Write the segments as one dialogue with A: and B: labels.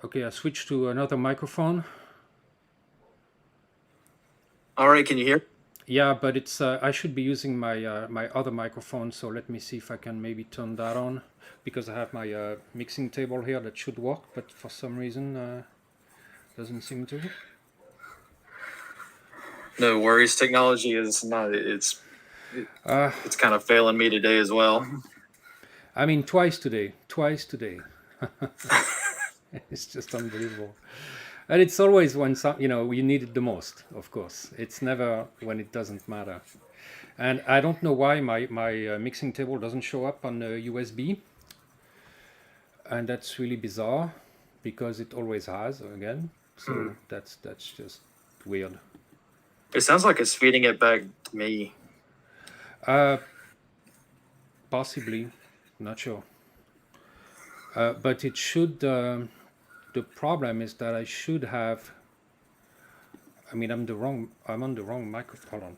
A: Okay, I switched to another microphone.
B: All right, can you hear?
A: Yeah, but it's I should be using my my other microphone. So let me see if I can maybe turn that on, because I have my mixing table here that should work, but for some reason doesn't seem to.
B: No worries. Technology is not. It's kind of failing me today as well.
A: I mean, twice today. Twice today. It's just unbelievable. And it's always when you need it the most. Of course, it's never when it doesn't matter. And I don't know why my mixing table doesn't show up on USB, and that's really bizarre, because it always has again. So that's just weird.
B: It sounds like it's feeding it back to me.
A: Possibly, not sure. But it should. The problem is that I should have. I mean, I'm on the wrong microphone.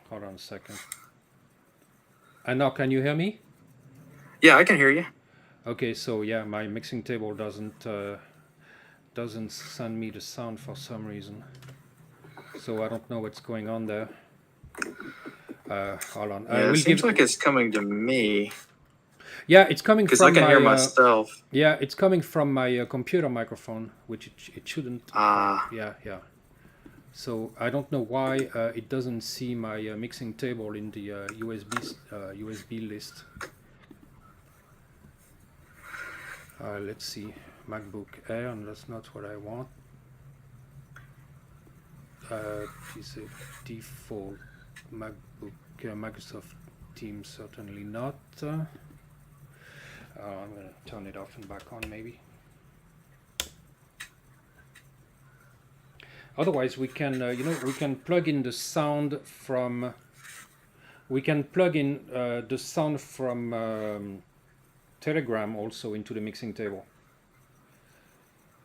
A: Hold on a second. And now, can you hear me?
B: Yeah, I can hear you.
A: Okay, so yeah, my mixing table doesn't send me the sound for some reason. So I don't know what's going on there. Hold on.
B: Yeah, it seems like it's coming to me.
A: Yeah, it's coming
B: because
A: from
B: I can hear myself.
A: Yeah, it's coming from my computer microphone, which it shouldn't. Yeah. So I don't know why it doesn't see my mixing table in the USB list. Let's see, MacBook Air, and that's not what I want. Is a default MacBook Microsoft Teams, certainly not. I'm gonna turn it off and back on maybe. Otherwise, we can we can plug in the sound from. We can plug in the sound from Telegram also into the mixing table.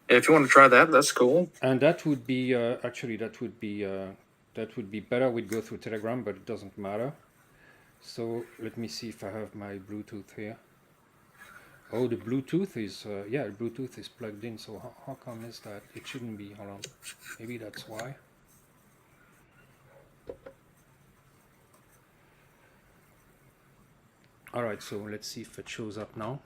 B: If you want to try that, that's cool.
A: And that would be actually that would be better. We'd go through Telegram, but it doesn't matter. So let me see if I have my Bluetooth here. Oh, the Bluetooth is yeah, Bluetooth is plugged in. So how come is that? It shouldn't be. Hold on, maybe that's why. All right, so let's see if it shows up now.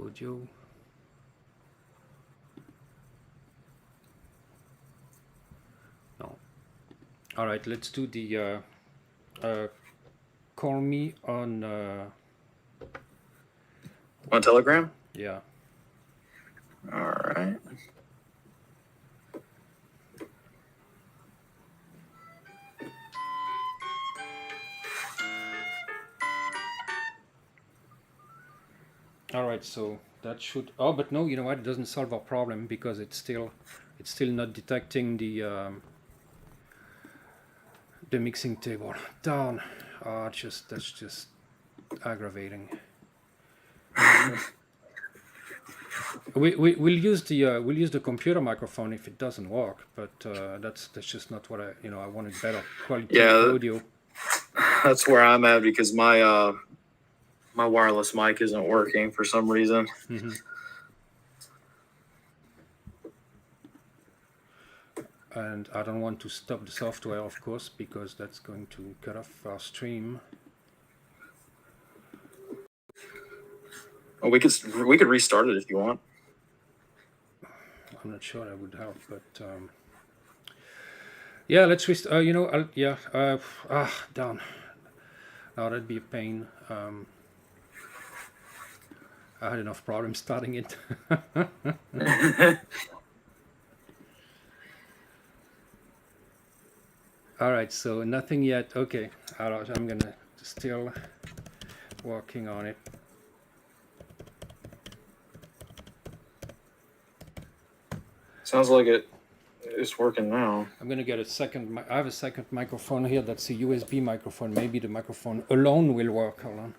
A: Audio. No. All right, let's do the call me on
B: Telegram.
A: Yeah.
B: All right.
A: All right, so that should. Oh, but no, you know what? It doesn't solve our problem, because it's still not detecting the mixing table. Darn. Oh, that's just aggravating. We'll use the computer microphone if it doesn't work, but that's just not what I wanted better quality audio.
B: That's where I'm at, because my my wireless mic isn't working for some reason.
A: And I don't want to stop the software, of course, because that's going to cut off our stream.
B: Well, we could restart it if you want.
A: I'm not sure that would help, but yeah, let's restart. Down. Now that'd be a pain. I had enough problems starting it. All right, so nothing yet. Okay, all right, I'm gonna still working on it.
B: Sounds like it's working now.
A: I'm gonna get a second. I have a second microphone here. That's a USB microphone. Maybe the microphone alone will work. Hold on.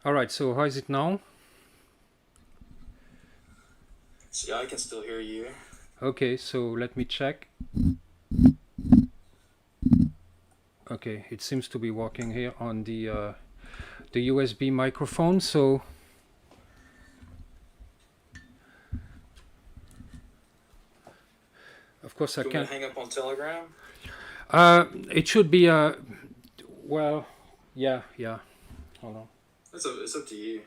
A: All right, so how is it now?
B: See, I can still hear you.
A: Okay, so let me check. Okay, it seems to be working here on the USB microphone. So of course I
B: Can
A: can.
B: we hang up on Telegram?
A: It should be well, yeah. Hold on.
B: It's up to you.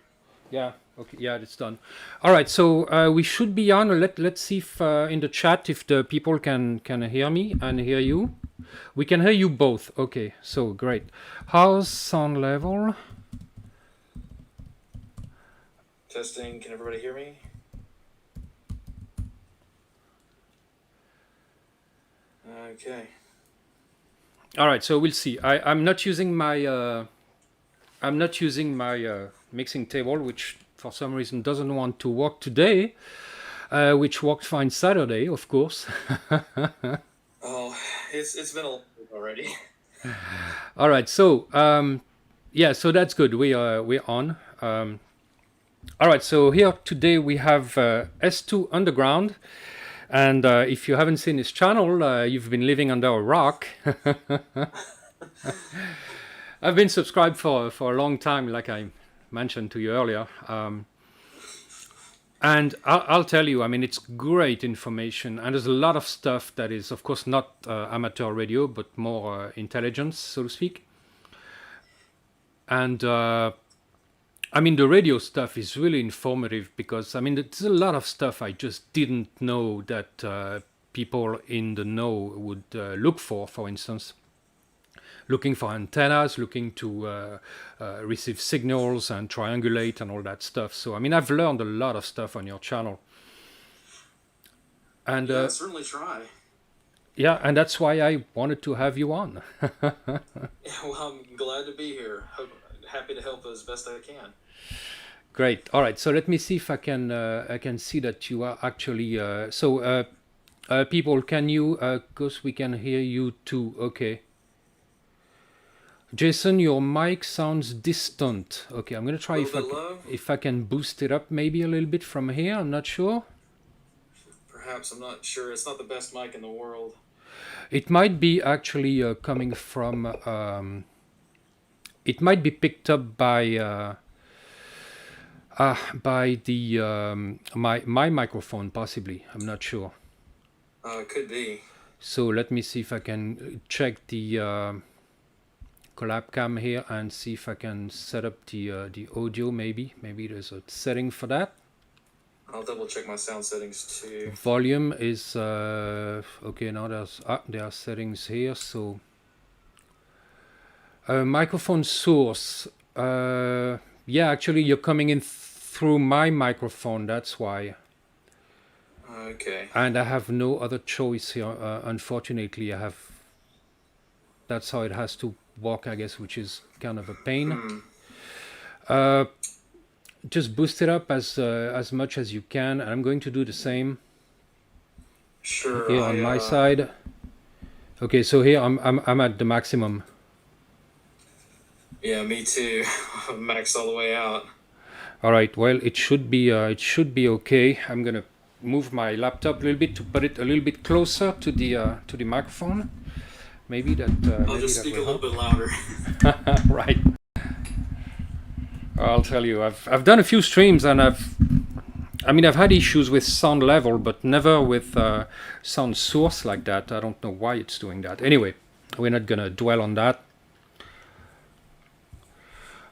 A: Yeah. Okay. Yeah, it's done. All right. So we should be on. Let's see if in the chat if the people can hear me and hear you. We can hear you both. Okay. So great. How's sound level?
B: Testing. Can everybody hear me? Okay.
A: All right. So we'll see. I'm not using my mixing table, which for some reason doesn't want to work today, which worked fine Saturday, of course.
B: Oh, it's been a long week already.
A: All right, so yeah, so that's good. We're on. All right, so here today we have S2 Underground, and if you haven't seen his channel, you've been living under a rock. I've been subscribed for a long time, like I mentioned to you earlier. And I'll tell you, I mean, it's great information, and there's a lot of stuff that is, of course, not amateur radio, but more intelligence, so to speak. And I mean, the radio stuff is really informative because, I mean, there's a lot of stuff I just didn't know that people in the know would look for instance. Looking for antennas, looking to receive signals and triangulate and all that stuff. So, I mean, I've learned a lot of stuff on your channel. And
B: yeah, certainly try.
A: Yeah, and that's why I wanted to have you on.
B: Yeah, well, I'm glad to be here. Happy to help as best I can.
A: Great. All right. So let me see if I can see that you are actually. People, can you? Because we can hear you too. Okay. Jason, your mic sounds distant. Okay, I'm gonna try if I can boost it up maybe a little bit from here. I'm not sure.
B: Perhaps, I'm not sure. It's not the best mic in the world.
A: It might be actually coming from. It might be picked up by the my microphone possibly. I'm not sure.
B: It could be.
A: So let me see if I can check the collab cam here and see if I can set up the audio. Maybe there's a setting for that.
B: I'll double check my sound settings too.
A: Volume is okay. Now there are settings here. So microphone source. Yeah, actually you're coming in through my microphone. That's why.
B: Okay.
A: And I have no other choice here. Unfortunately, that's how it has to work, I guess, which is kind of a pain. Just boost it up as much as you can, and I'm going to do the same.
B: Sure.
A: Here on my side. Okay, so here I'm at the maximum.
B: Yeah, me too. Maxed all the way out.
A: All right. Well, it should be okay. I'm gonna move my laptop a little bit to put it a little bit closer to the microphone. Maybe that.
B: I'll just speak a little bit louder.
A: Right. I'll tell you, I've done a few streams and I've had issues with sound level, but never with sound source like that. I don't know why it's doing that. Anyway, we're not gonna dwell on that.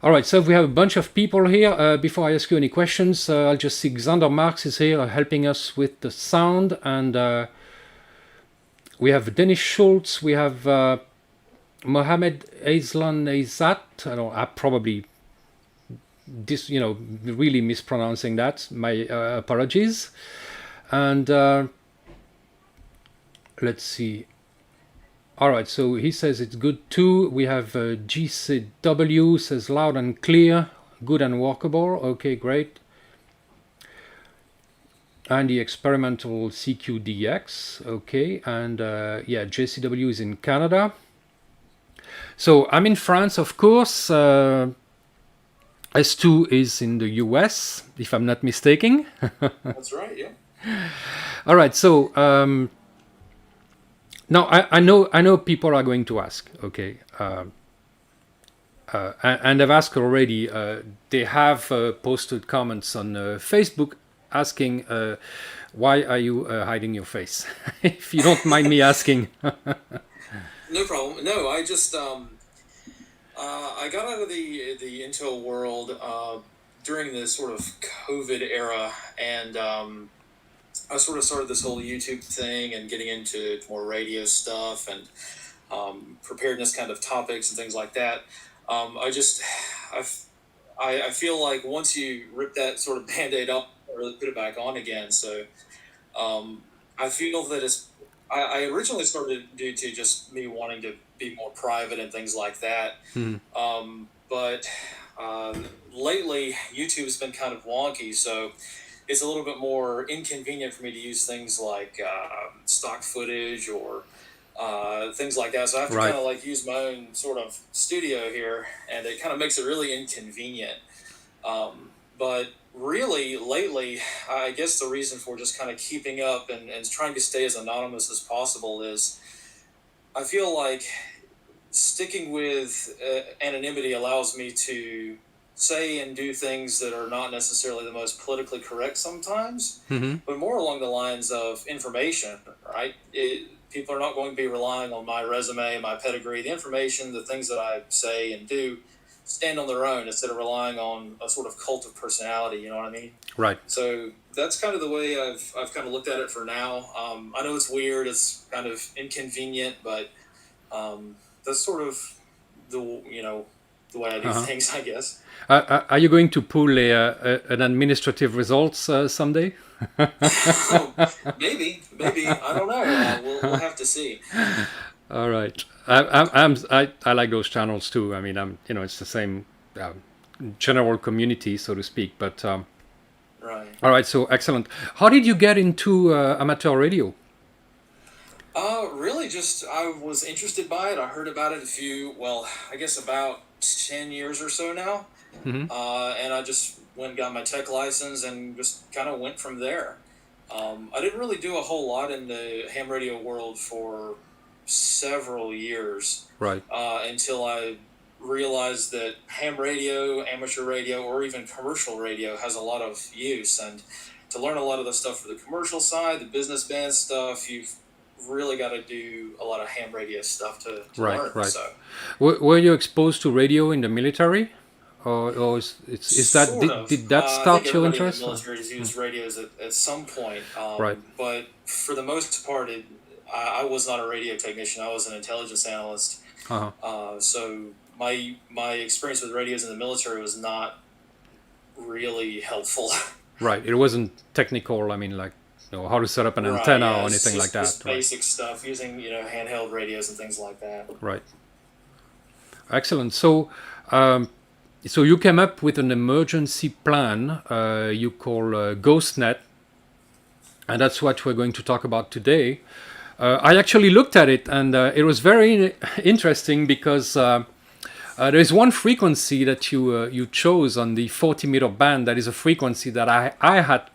A: All right, so we have a bunch of people here. Before I ask you any questions, I'll just see Xander Marx is here helping us with the sound, and we have Dennis Schultz, we have Mohammed Aizlan Aizat. I probably really mispronouncing that. My apologies. And let's see. All right, so he says it's good too. We have GCW says loud and clear, good and workable. Okay, great. And the experimental CQDX. Okay, and yeah, JCW is in Canada. So I'm in France, of course. S2 is in the US, if I'm not mistaken.
B: That's right. Yeah.
A: All right, so now I know people are going to ask, okay, and I've asked already. They have posted comments on Facebook asking, why are you hiding your face? If you don't mind me asking.
B: No problem. No, I just I got out of the Intel world during the sort of COVID era, and I sort of started this whole YouTube thing and getting into more radio stuff and preparedness kind of topics and things like that. I just I, I feel like once you rip that sort of band-aid off, really put it back on again. So I feel that I originally started due to just me wanting to be more private and things like that. But lately, YouTube has been kind of wonky, so it's a little bit more inconvenient for me to use things like stock footage or things like that. So I have to
A: Right.
B: kind of like use my own sort of studio here, and it kind of makes it really inconvenient. But really, lately, I guess the reason for just kind of keeping up and trying to stay as anonymous as possible is I feel like sticking with anonymity allows me to say and do things that are not necessarily the most politically correct sometimes, but more along the lines of information, right? People are not going to be relying on my resume, my pedigree, the information, the things that I say and do stand on their own instead of relying on a sort of cult of personality, you know what I mean?
A: Right.
B: So that's kind of the way I've kind of looked at it for now. I know it's weird, it's kind of inconvenient, but that's sort of the way I do things, I guess.
A: Are you going to pull an administrative results someday?
B: Maybe I don't know. We'll have to see.
A: All right. I like those channels too. I mean, it's the same general community, so to speak. But
B: Right.
A: all right. So excellent. How did you get into amateur radio?
B: Really just I was interested by it. I heard about it I guess about 10 years or so now. And I just went and got my tech license and just kind of went from there. I didn't really do a whole lot in the ham radio world for several years.
A: Right.
B: Until I realized that ham radio, amateur radio, or even commercial radio has a lot of use. And to learn a lot of the stuff for the commercial side, the business band stuff, you've really got to do a lot of ham radio stuff to learn.
A: Right.
B: So,
A: Were you exposed to radio in the military, or is that
B: sort of.
A: did that
B: I
A: start
B: think
A: your
B: everybody
A: interest?
B: in the military has used radios at some point.
A: Right.
B: But for the most part, I was not a radio technician. I was an intelligence analyst. So my experience with radios in the military was not really helpful.
A: Right. It wasn't technical. I mean, like, how to set up an antenna or anything like that.
B: Just basic stuff using handheld radios and things like that.
A: Right. Excellent. So, so you came up with an emergency plan you call GhostNet, and that's what we're going to talk about today. I actually looked at it, and it was very interesting because there is one frequency that you chose on the 40-meter band. That is a frequency that I had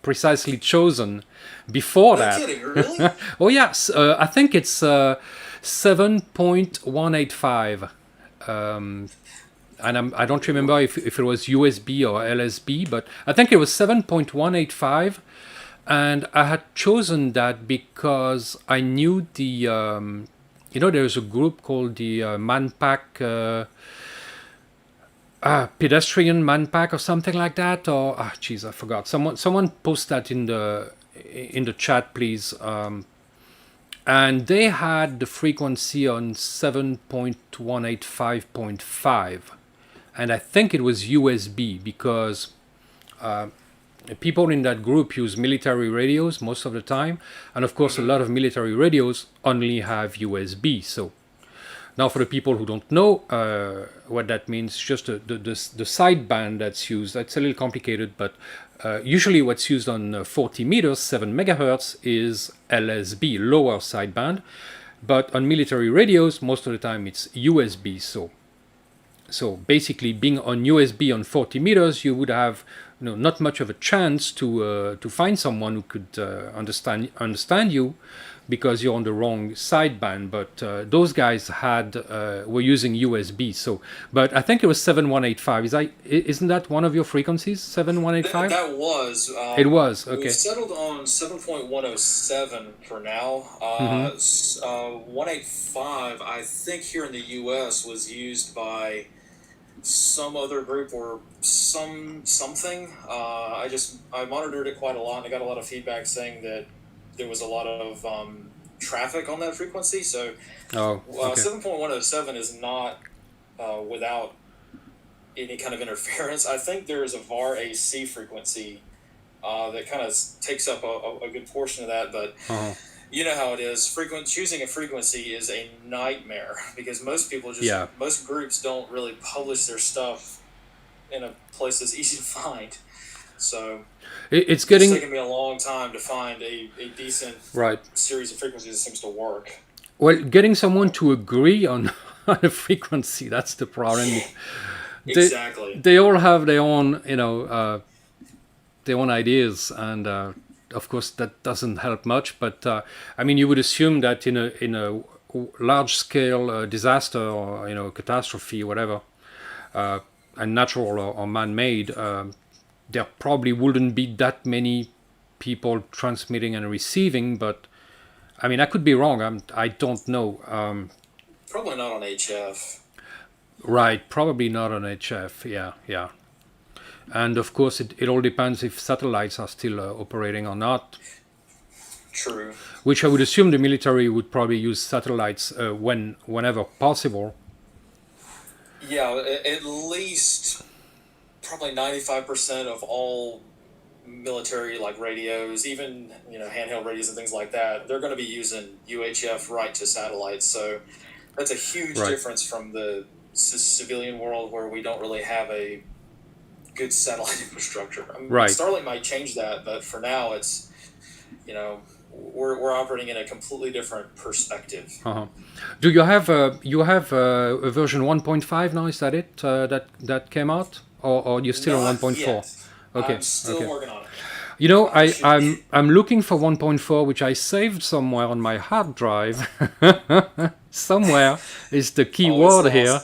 A: precisely chosen before that.
B: No kidding, really?
A: Oh yes, I think it's 7.185. And I don't remember if it was USB or LSB, but I think it was 7.185. And I had chosen that because I knew there's a group called the Manpack, pedestrian Manpack or something like that. Or, I forgot. Someone post that in the chat, please. And they had the frequency on 7.185.5. And I think it was USB because people in that group use military radios most of the time. And of course, a lot of military radios only have USB. So now for the people who don't know what that means, just the sideband that's used, that's a little complicated, but usually what's used on 40 meters, 7 megahertz, is LSB, lower sideband. But on military radios, most of the time it's USB. So So basically, being on USB on 40 meters, you would have not much of a chance to find someone who could understand you, because you're on the wrong sideband. But those guys were using USB. So, but I think it was 7185. Isn't that one of your frequencies? 7185.
B: That was.
A: It was
B: We've
A: okay.
B: settled on 7.107 for now. 185, I think here in the U.S. was used by some other group or something. I monitored it quite a lot, and I got a lot of feedback saying that there was a lot of traffic on that frequency. So
A: Okay.
B: 7.107 is not without any kind of interference. I think there is a VAR AC frequency that kind of takes up a good portion of that, but you know how it is. Choosing a frequency is a nightmare because most people most groups don't really publish their stuff in a place that's easy to find. So
A: it's
B: taken me a long time to find a decent series of frequencies that seems to work.
A: Well, getting someone to agree on a frequency, that's the problem.
B: Exactly.
A: They all have their own, their own ideas, and of course that doesn't help much. But I mean, you would assume that in a large-scale disaster or catastrophe, or whatever, and natural or man-made, there probably wouldn't be that many people transmitting and receiving. But I mean, I could be wrong. I don't know.
B: Probably not on HF.
A: Right, probably not on HF. Yeah. And of course, it all depends if satellites are still operating or not.
B: True.
A: Which I would assume the military would probably use satellites whenever possible.
B: Yeah, at least probably 95% of all military radios, even handheld radios and things like that, they're going to be using UHF right to satellites. So that's a huge difference from the civilian world where we don't really have a good satellite infrastructure. I mean, Starlink might change that, but for now it's we're operating in a completely different perspective.
A: Do you have a version 1.5 now? Is that it that came out, or you're still on 1.4?
B: Yes.
A: Okay.
B: I'm still working on it.
A: I'm looking for 1.4, which I saved somewhere on my hard drive. Somewhere is the key word here.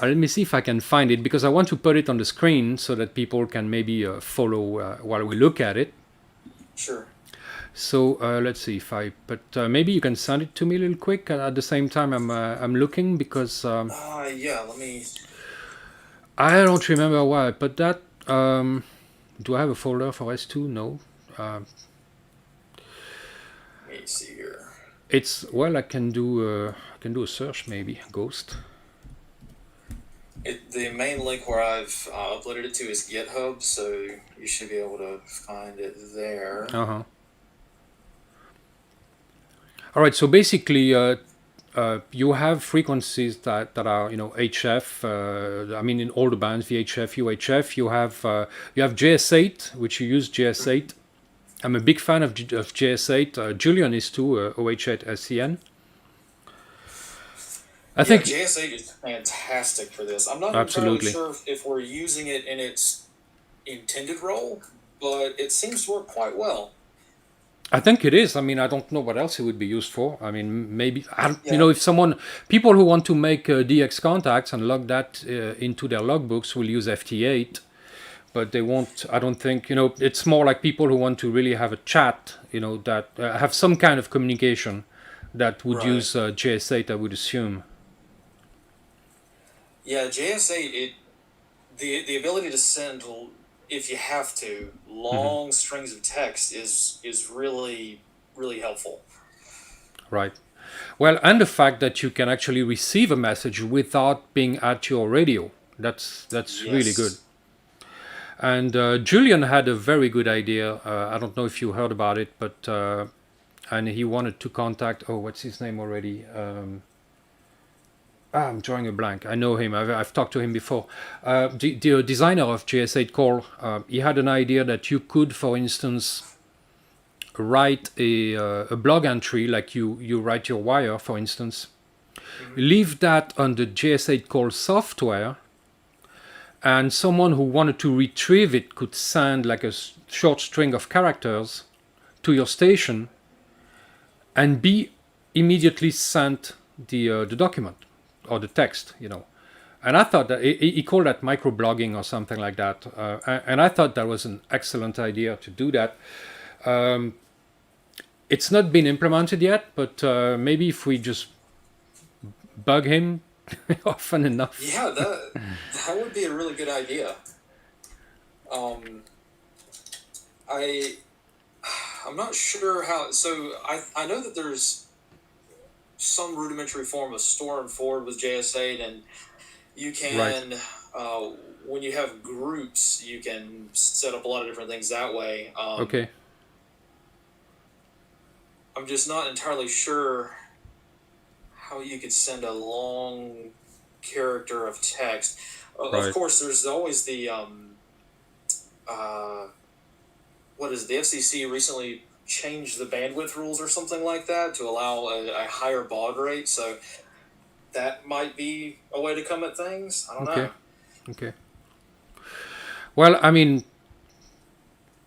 A: Let me see if I can find it, because I want to put it on the screen so that people can maybe follow while we look at it.
B: Sure.
A: So let's see if maybe you can send it to me a little quick at the same time I'm looking, because
B: yeah, let me.
A: I don't remember why I put that. Do I have a folder for S2? No.
B: Let me see here.
A: I can do a search, maybe Ghost.
B: The main link where I've uploaded it to is GitHub, so you should be able to find it there.
A: All right. So basically, you have frequencies that are HF. I mean, in all the bands, VHF, UHF. You have JS8, which you use JS8. I'm a big fan of JS8. Julian is too. OH8 SCN. I think
B: JS8 is fantastic for this. I'm not entirely sure if we're using it in its intended role, but it seems to work quite well.
A: I think it is. I mean, I don't know what else it would be used for. I mean, maybe, if people who want to make DX contacts and log that into their logbooks will use FT8, but they won't, I don't think, it's more like people who want to really have a chat, that have some kind of communication that would use JS8, I would assume.
B: Yeah, JS8, the ability to send, if you have to, long strings of text is really, really helpful.
A: Right. Well, and the fact that you can actually receive a message without being at your radio. That's really good. And Julian had a very good idea. I don't know if you heard about it, but and he wanted to contact, what's his name already? I'm drawing a blank. I know him. I've talked to him before. The designer of JS8 Core, he had an idea that you could, for instance, write a blog entry, like you write your wire, for instance, leave that on the JS8 call software, and someone who wanted to retrieve it could send like a short string of characters to your station and be immediately sent the document or the text, And I thought that he called that microblogging or something like that. And I thought that was an excellent idea to do that. It's not been implemented yet, but maybe if we just bug him often enough.
B: Yeah, that would be a really good idea. I'm not sure how. So I know that there's some rudimentary form of store and forward with JS8, and you can, when you have groups, you can set up a lot of different things that way.
A: Okay.
B: I'm just not entirely sure how you could send a long character of text. Of course, there's always the what is it? The FCC recently changed the bandwidth rules or something like that to allow a higher baud rate. So that might be a way to come at things. I don't know.
A: Okay. Well, I mean,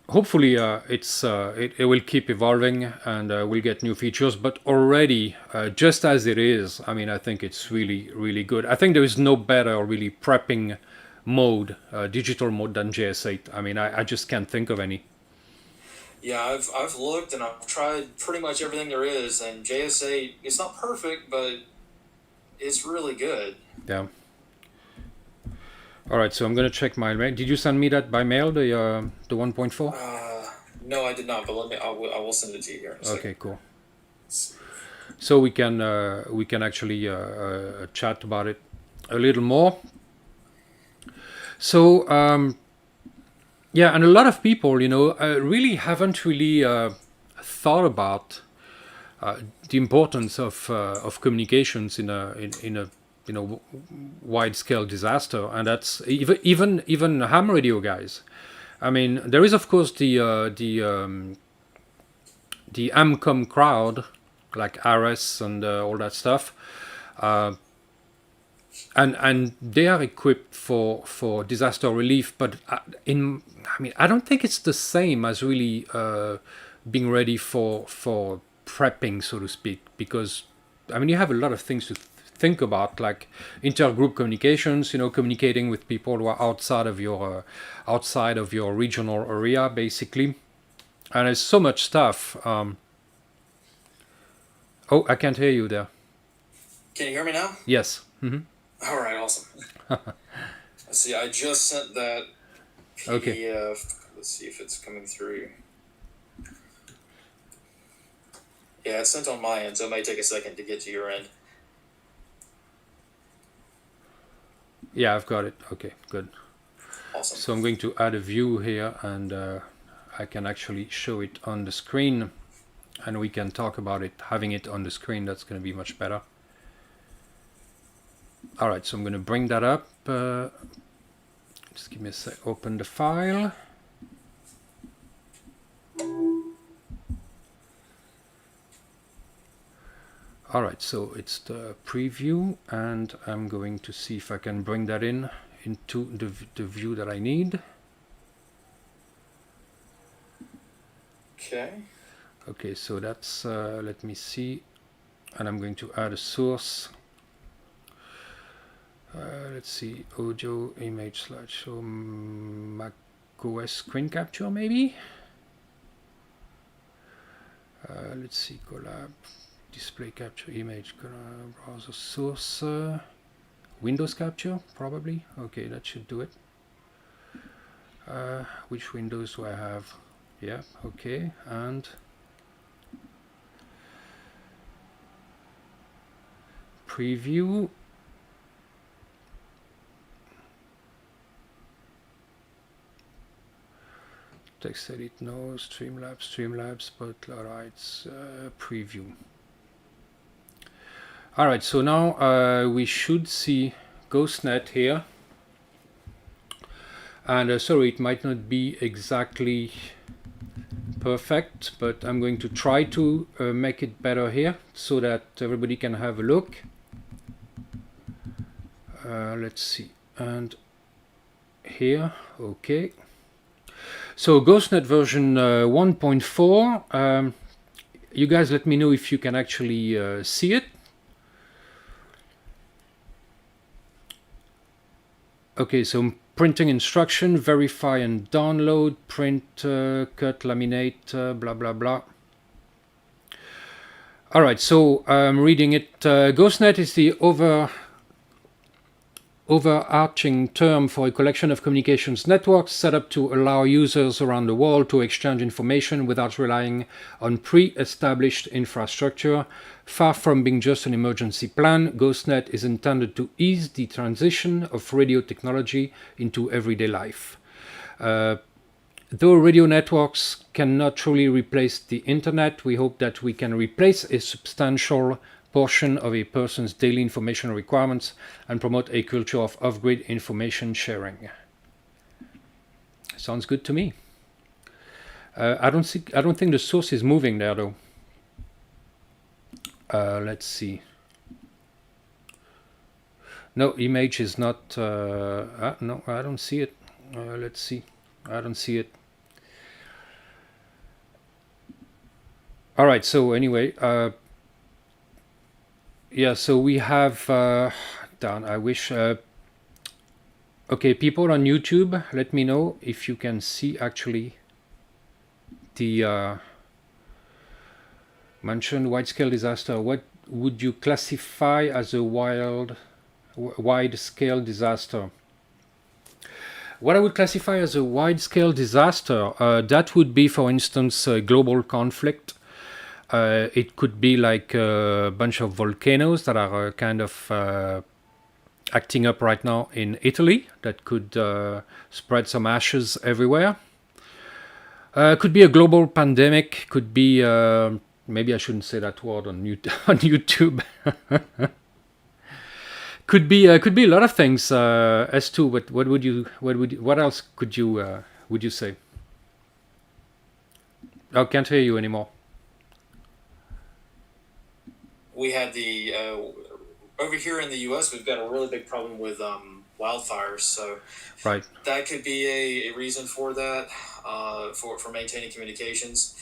A: hopefully it will keep evolving and we'll get new features. But already, just as it is, I mean, I think it's really, really good. I think there is no better really prepping mode, digital mode than JS8. I mean, I just can't think of any.
B: Yeah, I've looked and I've tried pretty much everything there is, and JS8, it's not perfect, but it's really good.
A: Yeah. All right, so I'm going to check my mail. Did you send me that by mail, the 1.4?
B: No, I did not, but I will send it to you here.
A: Okay, cool. So we can actually chat about it a little more. So yeah, and a lot of people, really haven't really thought about the importance of communications in a wide-scale disaster, and that's even ham radio guys. I mean, there is of course the AMCOM crowd, like RS and all that stuff, and they are equipped for disaster relief. But I don't think it's the same as really being ready for prepping, so to speak, because you have a lot of things to think about, like intergroup communications, communicating with people who are outside of your regional area, basically. And there's so much stuff. Oh, I can't hear you there.
B: Can you hear me now?
A: Yes. Mm-hmm.
B: All right, awesome. Let's see, I just sent that PDF. Okay. Let's see if it's coming through. Yeah, it's sent on my end, so it may take a second to get to your end.
A: Yeah, I've got it. Okay, good.
B: Awesome.
A: So I'm going to add a view here, and I can actually show it on the screen, and we can talk about it. Having it on the screen, that's going to be much better. All right, so I'm going to bring that up. Just give me a sec. Open the file. All right, so it's the preview, and I'm going to see if I can bring that into the view that I need.
B: Okay.
A: Okay, so that's, let me see, and I'm going to add a source. Let's see, audio, image, slideshow, Mac OS screen capture, maybe? Let's see, collab, display capture, image, browser source, Windows capture, probably. Okay, that should do it. Which Windows do I have? Yeah, okay, and preview. Text edit, no, Streamlabs, but alright, preview. Alright, so now we should see GhostNet here. And sorry, it might not be exactly perfect, but I'm going to try to make it better here so that everybody can have a look. let's see, and here, okay. So GhostNet version 1.4. You guys let me know if you can actually see it. Okay, so printing instruction, verify and download, print, cut, laminate, blah, blah, blah. All right, so I'm reading it. GhostNet is the overarching term for a collection of communications networks set up to allow users around the world to exchange information without relying on pre-established infrastructure. Far from being just an emergency plan, GhostNet is intended to ease the transition of radio technology into everyday life. Though radio networks cannot truly replace the internet, we hope that we can replace a substantial portion of a person's daily information requirements and promote a culture of off-grid information sharing. Sounds good to me. I don't think the source is moving there though. Let's see. No, image is not. No, I don't see it. Let's see. I don't see it. All right. So anyway. Yeah, so we have, down, I wish, okay, people on YouTube, let me know if you can see actually the mentioned wide-scale disaster. What would you classify as a wide-scale disaster? What I would classify as a wide-scale disaster, that would be, for instance, a global conflict. It could be like a bunch of volcanoes that are kind of acting up right now in Italy that could spread some ashes everywhere. Could be a global pandemic, could be, maybe I shouldn't say that word on YouTube. Could be a lot of things, S2, but what else would you say? Oh, can't hear you anymore.
B: We had the over here in the U.S. We've got a really big problem with wildfires, so
A: right,
B: that could be a reason for that, for maintaining communications.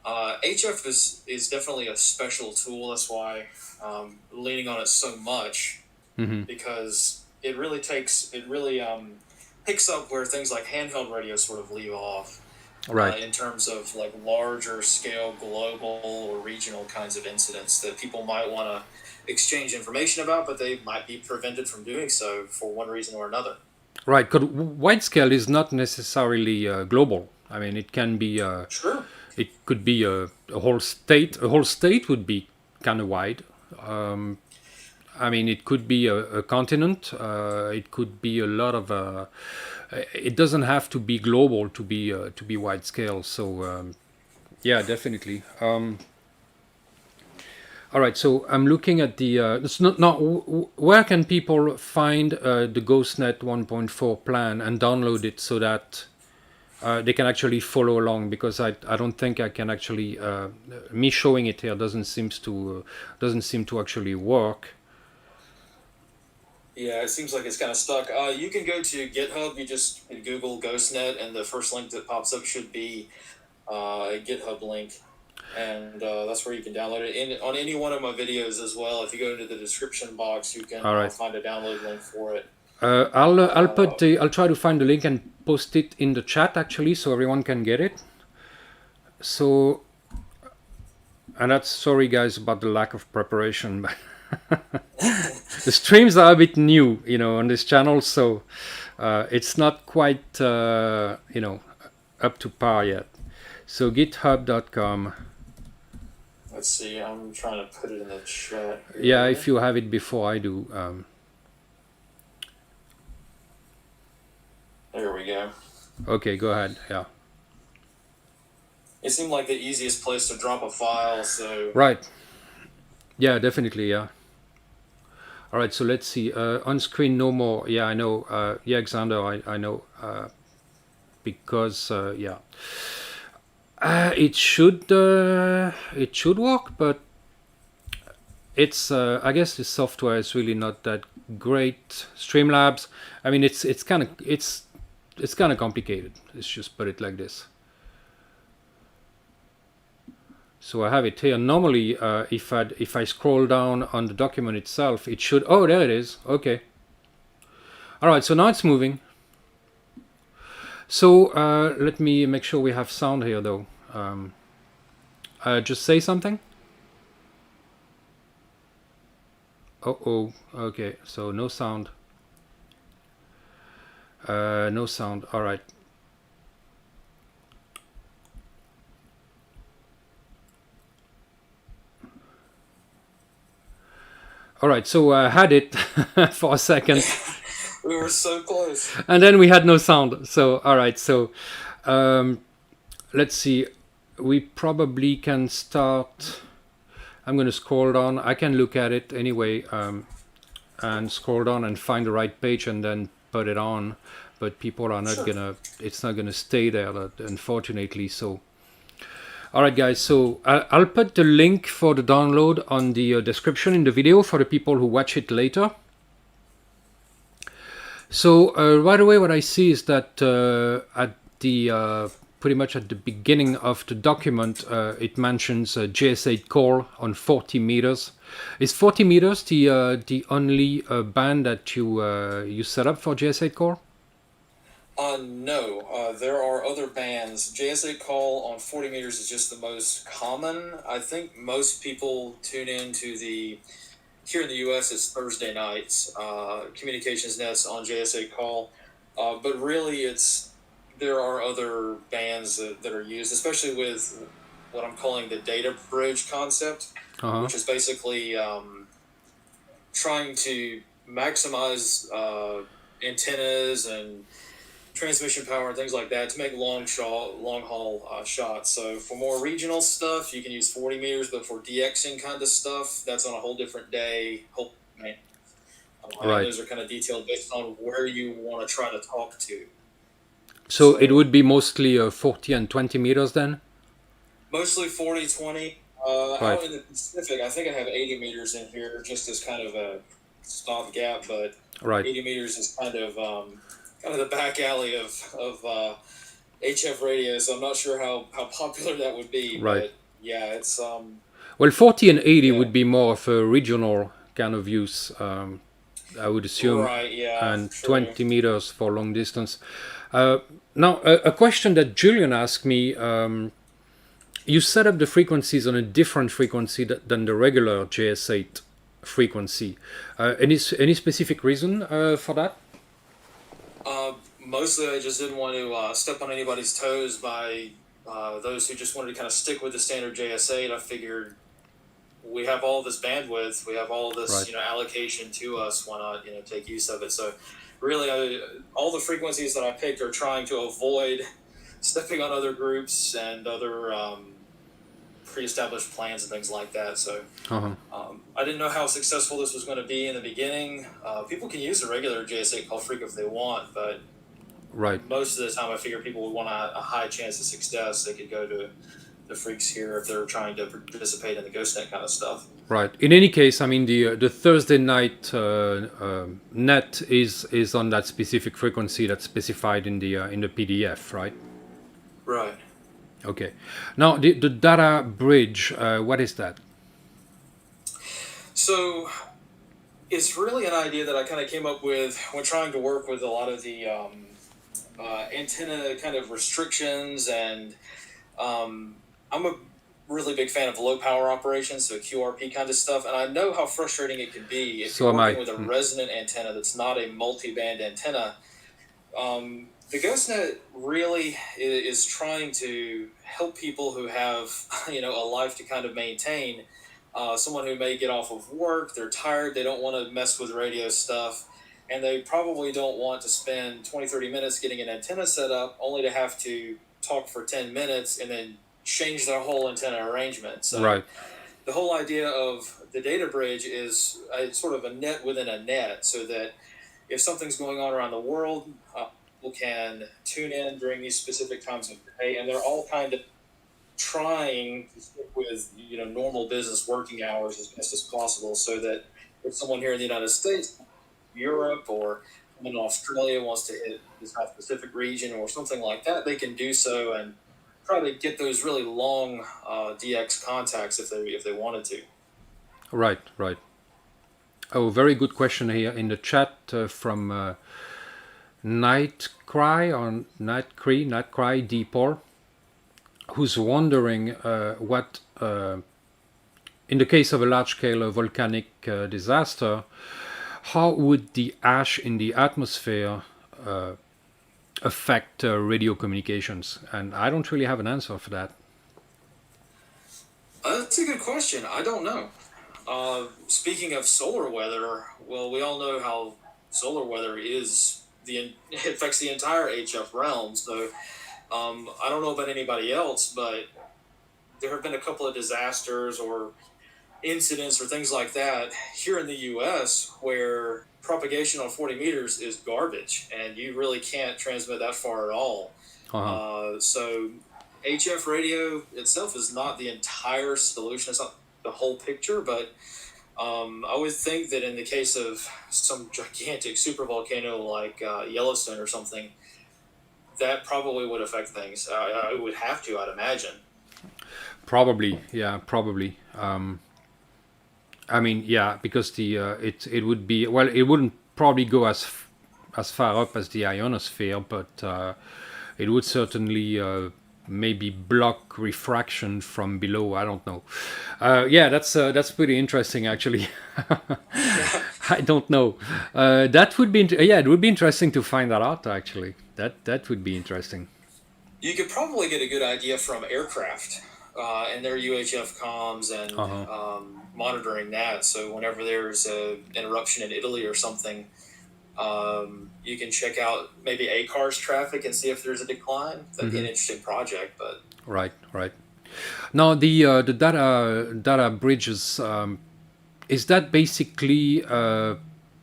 B: HF is definitely a special tool. That's why leaning on it so much, because it really picks up where things like handheld radio sort of leave off.
A: Right.
B: In terms of like larger scale global or regional kinds of incidents that people might want to exchange information about, but they might be prevented from doing so for one reason or another.
A: Right, because wide scale is not necessarily global. I mean, it can be.
B: Sure.
A: It could be a whole state. A whole state would be kind of wide. I mean, it could be a continent. It could be a lot of. It doesn't have to be global to be wide scale. So, yeah, definitely. All right, so I'm looking at the. It's not where can people find the GhostNet 1.4 plan and download it so that they can actually follow along? Because I don't think I can actually. Me showing it here doesn't seem to actually work.
B: Yeah, it seems like it's kind of stuck. You can go to GitHub. You just Google GhostNet, and the first link that pops up should be a GitHub link, and that's where you can download it. On any one of my videos as well, if you go into the description box, you can find a download link for it.
A: I'll try to find the link and post it in the chat actually, so everyone can get it. So, and that's sorry guys about the lack of preparation, but. The streams are a bit new, on this channel, so it's not quite, up to par yet. So github.com.
B: Let's see, I'm trying to put it in the chat.
A: Yeah, if you have it before I do.
B: There we go.
A: Okay, go ahead, yeah.
B: It seemed like the easiest place to drop a file, so...
A: Right. Yeah, definitely, yeah. All right, so let's see. On screen, no more. Yeah, I know. Yeah, Xander, I know. Because yeah, it should work, but it's. I guess the software is really not that great. Streamlabs. I mean, it's kind of complicated. Let's just put it like this. So I have it here. Normally, if I scroll down on the document itself, it should. Oh, there it is. Okay. All right. So now it's moving. So let me make sure we have sound here, though. Just say something. Oh. Okay. So no sound. No sound. All right. All right. So I had it for a second.
B: We were so close.
A: And then we had no sound. So all right. So let's see. We probably can start. I'm going to scroll down. I can look at it anyway, and scroll down and find the right page and then put it on. But people are not gonna. It's not gonna stay there, unfortunately. So, all right, guys. So I'll put the link for the download on the description in the video for the people who watch it later. So right away, what I see is that at the pretty much at the beginning of the document, it mentions a GS8 call on 40 meters. Is 40 meters the only band that you set up for GS8 call?
B: No, there are other bands. JS8 call on 40 meters is just the most common. I think most people tune into here in the US, it's Thursday nights, communications nets on JS8 call. But really, there are other bands that are used, especially with what I'm calling the data bridge concept, which is basically trying to maximize antennas and transmission power and things like that to make long haul shots. So for more regional stuff, you can use 40 meters, but for DXing kind of stuff, that's on a whole different day.
A: Right.
B: Those are kind of detailed based on where you want to try to talk to.
A: So it would be mostly 40 and 20 meters then?
B: Mostly 40, 20.
A: Right.
B: Out in the Pacific, I think I have 80 meters in here just as kind of a stopgap, but
A: right.
B: 80 meters is kind of the back alley of HF radio, so I'm not sure how popular that would be.
A: Right.
B: But yeah, it's
A: well, 40 and 80 would be more of a regional kind of use, I would assume.
B: Right, yeah.
A: And
B: true.
A: 20 meters for long distance. Now, a question that Julian asked me, you set up the frequencies on a different frequency than the regular JS8 frequency. Any specific reason for that?
B: Mostly I just didn't want to step on anybody's toes by those who just wanted to kind of stick with the standard JS8. I figured we have all this bandwidth, we have all this allocation to us. Why not take use of it? So really, all the frequencies that I picked are trying to avoid stepping on other groups and other pre-established plans and things like that. So I didn't know how successful this was going to be in the beginning. People can use the regular JS8 call freq if they want, but most of the time I figure people would want a high chance of success. They could go to the freaks here if they're trying to participate in the GhostNet kind of stuff. Right.
A: In any case, I mean the Thursday night net is on that specific frequency that's specified in the PDF, right?
B: Right.
A: Okay. Now the data bridge, what is that?
B: So it's really an idea that I kind of came up with when trying to work with a lot of the antenna kind of restrictions, and I'm a really big fan of low power operations, so QRP kind of stuff, and I know how frustrating it can be if you're working with a resonant antenna that's not a multi-band antenna. The GhostNet really is trying to help people who have a life to kind of maintain. Someone who may get off of work, they're tired, they don't want to mess with radio stuff, and they probably don't want to spend 20-30 minutes getting an antenna set up only to have to talk for 10 minutes and then change their whole antenna arrangement. So the whole idea of the data bridge is sort of a net within a net, so that if something's going on around the world, people can tune in during these specific times of day, and they're all kind of trying to stick with normal business working hours as best as possible, so that if someone here in the United States Europe, or someone in Australia wants to hit the South Pacific region or something like that, they can do so and try to get those really long DX contacts if they wanted to.
A: Right, right. Oh, very good question here in the chat from Nightcry Deepor, who's wondering what, in the case of a large-scale volcanic disaster, how would the ash in the atmosphere affect radio communications? And I don't really have an answer for that.
B: That's a good question. I don't know. Speaking of solar weather, well, we all know how solar weather it affects the entire HF realm. So I don't know about anybody else, but there have been a couple of disasters or incidents or things like that here in the U.S. where propagation on 40 meters is garbage, and you really can't transmit that far at all. So HF radio itself is not the entire solution. It's not the whole picture, but I would think that in the case of some gigantic supervolcano like Yellowstone or something, that probably would affect things. It would have to, I'd imagine.
A: Probably, yeah, probably. I mean, yeah, because the it would be, well, it wouldn't probably go as far up as the ionosphere, but it would certainly maybe block refraction from below. I don't know. Yeah, that's pretty interesting, actually. I don't know. That would be yeah, it would be interesting to find that out. Actually, that would be interesting.
B: You could probably get a good idea from aircraft and their UHF comms and monitoring that. So whenever there's an interruption in Italy or something, you can check out maybe ACAR's traffic and see if there's a decline. That'd be an interesting project. But
A: right. Now the data bridges, is that basically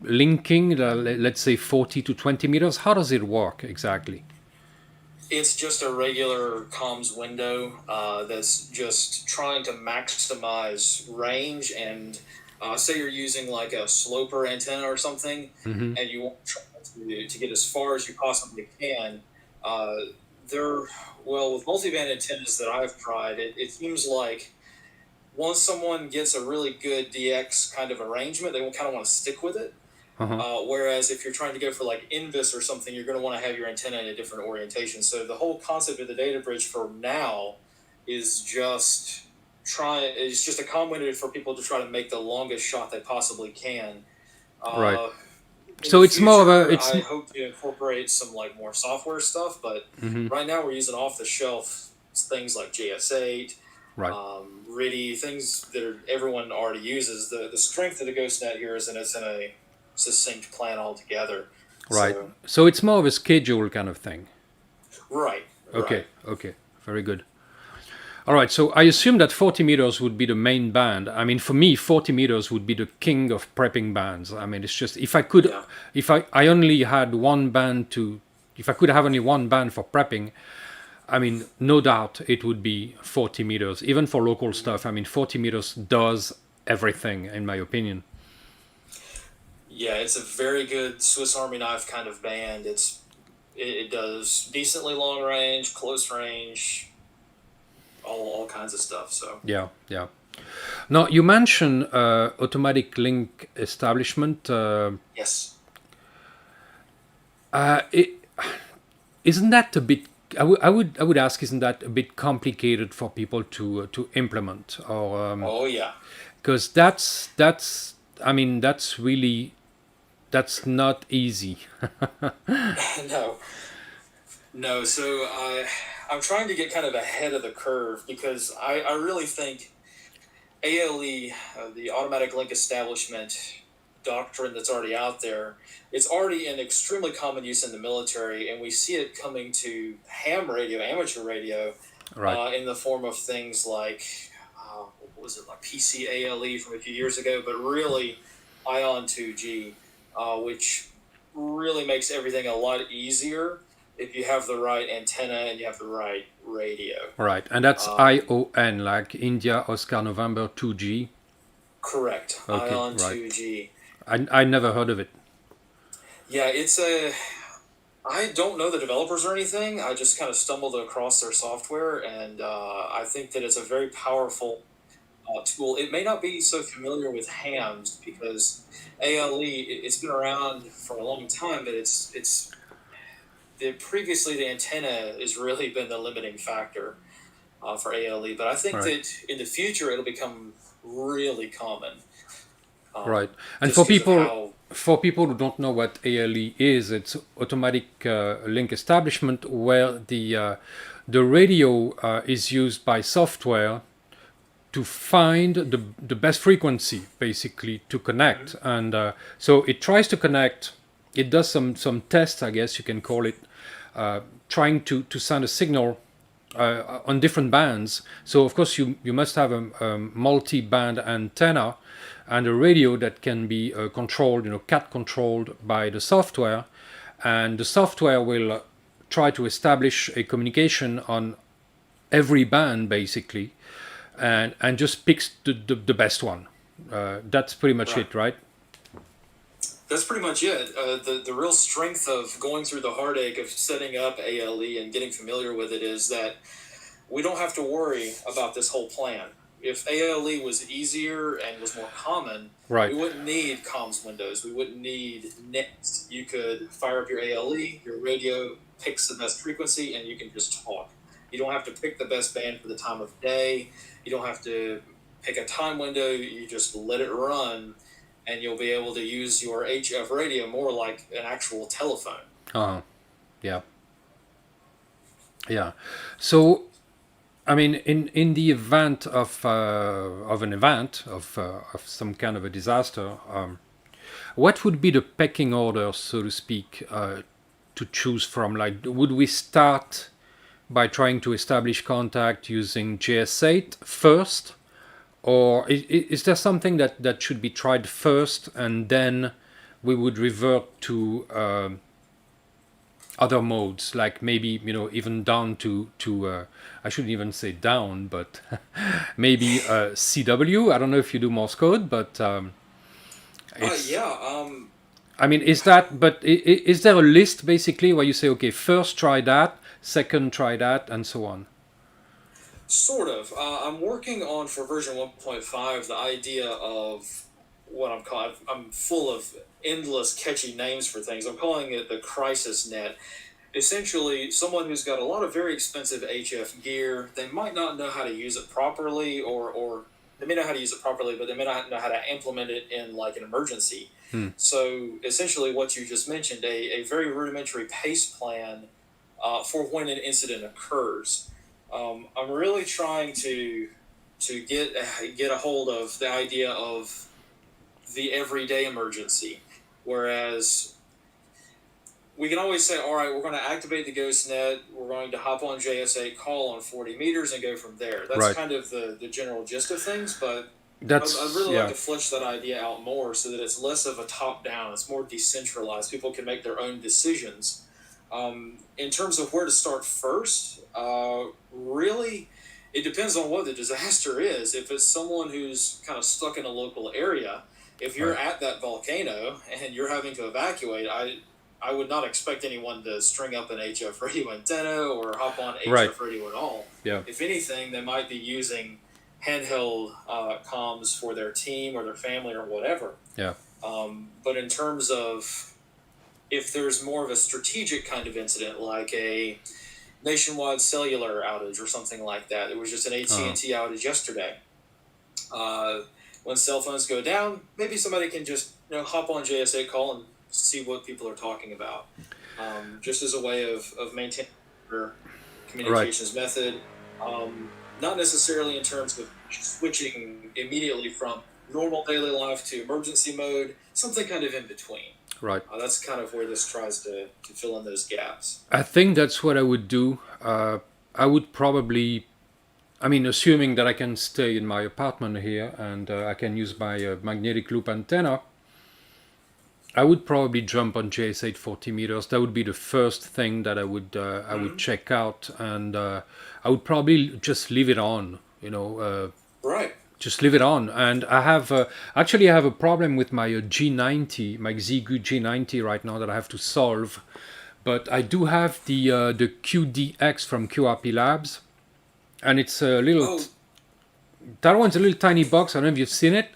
A: linking let's say 40 to 20 meters? How does it work exactly?
B: it's just a regular comms window that's just trying to maximize range. And say you're using like a sloper antenna or something, and you want to get as far as you possibly can. With multiband antennas that I've tried, it seems like once someone gets a really good DX kind of arrangement, they kind of want to stick with it. Whereas if you're trying to go for like Invis or something, you're going to want to have your antenna in a different orientation. So the whole concept of the data bridge for now is just a comm window for people to try to make the longest shot they possibly can.
A: Right. So it's more of a.
B: I hope to incorporate some like more software stuff, but right now we're using off the shelf things like JS8.
A: Right.
B: RIDI, things that everyone already uses. The strength of the GhostNet here is it's in a succinct plan altogether.
A: Right. So it's more of a schedule kind of thing.
B: Right.
A: Okay. Okay. Very good. All right. So I assume that 40 meters would be the main band. I mean, for me, 40 meters would be the king of prepping bands. I mean, it's just if I could, if I only had one band if I could have only one band for prepping, I mean, no doubt it would be 40 meters. Even for local stuff, I mean, 40 meters does everything, in my opinion.
B: Yeah, it's a very good Swiss Army knife kind of band. It does decently long range, close range, all kinds of stuff. So
A: yeah. Now you mentioned automatic link establishment.
B: Yes.
A: Isn't that a bit? I would ask, isn't that a bit complicated for people to implement? Or
B: oh yeah.
A: Because that's I mean that's not easy.
B: No. So I'm trying to get kind of ahead of the curve because I really think ALE, the automatic link establishment doctrine that's already out there, it's already in extremely common use in the military, and we see it coming to ham radio, amateur radio, in the form of things like, what was it, like PCALE from a few years ago, but really Ion 2G, which really makes everything a lot easier if you have the right antenna and you have the right radio.
A: Right, and that's ION, like India, Oscar, November, 2G.
B: Correct,
A: Okay,
B: Ion
A: right.
B: 2G.
A: I never heard of it.
B: Yeah, I don't know the developers or anything. I just kind of stumbled across their software, and I think that it's a very powerful tool. It may not be so familiar with hams because ALE it's been around for a long time, but it's previously the antenna has really been the limiting factor for ALE. But I think
A: Right.
B: that in the future it'll become really common.
A: Right. And
B: Just because of how.
A: for people who don't know what ALE is, it's automatic link establishment, where the radio is used by software to find the best frequency, basically, to connect. And so it tries to connect. It does some tests, I guess you can call it, trying to send a signal on different bands. So of course you must have a multi-band antenna and a radio that can be controlled, cat controlled by the software, and the software will try to establish a communication on every band, basically, and just picks the best one. That's pretty much
B: Right.
A: it, right?
B: That's pretty much it. The real strength of going through the heartache of setting up ALE and getting familiar with it is that we don't have to worry about this whole plan. If ALE was easier and was more common,
A: Right.
B: we wouldn't need comms windows. We wouldn't need nets. You could fire up your ALE, your radio picks the best frequency, and you can just talk. You don't have to pick the best band for the time of day. You don't have to pick a time window. You just let it run, and you'll be able to use your HF radio more like an actual telephone.
A: Uh-huh. Yeah. Yeah. So, I mean, in the event of an event of some kind of a disaster, what would be the pecking order, so to speak, to choose from? Like, would we start by trying to establish contact using JS8 first, or is there something that should be tried first, and then we would revert to other modes, like maybe even down to I shouldn't even say down, but maybe CW. I don't know if you do Morse code, but it's.
B: Yeah.
A: I mean, is that? But is there a list basically where you say, okay, first try that, second try that, and so on?
B: Sort of. I'm working on for version 1.5 the idea of what I'm calling. I'm full of endless catchy names for things. I'm calling it the crisis net. Essentially, someone who's got a lot of very expensive HF gear, they might not know how to use it properly, or they may know how to use it properly, but they may not know how to implement it in like an emergency. So essentially, what you just mentioned, a very rudimentary pace plan for when an incident occurs. I'm really trying to get a hold of the idea of the everyday emergency, whereas we can always say, all right, we're going to activate the GhostNet, we're going to hop on JS8, call on 40 meters, and go from there. That's
A: Right.
B: kind of the general gist of things, but
A: That's
B: I'd really
A: yeah.
B: like to flesh that idea out more so that it's less of a top-down, it's more decentralized. People can make their own decisions. In terms of where to start first, really, it depends on what the disaster is. If it's someone who's kind of stuck in a local area, if you're
A: Right.
B: at that volcano and you're having to evacuate, I would not expect anyone to string up an HF radio antenna or hop on HF
A: Right.
B: radio at all.
A: Yeah.
B: If anything, they might be using handheld comms for their team or their family or whatever.
A: Yeah.
B: But in terms of if there's more of a strategic kind of incident, like a nationwide cellular outage or something like that, it was just an AT&T outage yesterday. When cell phones go down, maybe somebody can just hop on JSA call and see what people are talking about, just as a way of maintaining their communications method. Not necessarily in terms of switching immediately from normal daily life to emergency mode, something kind of in between.
A: Right.
B: That's kind of where this tries to fill in those gaps.
A: I think that's what I would do. I would probably, I mean, assuming that I can stay in my apartment here and I can use my magnetic loop antenna, I would probably jump on JS8 40 meters. That would be the first thing that I would check out, and I would probably just leave it on.
B: Right.
A: just leave it on. And I have actually I have a problem with my G90, my Xiegu G90 right now that I have to solve. But I do have the QDX from QRP Labs, and it's a little.
B: Oh,
A: That one's a little tiny box. I don't know if you've seen it.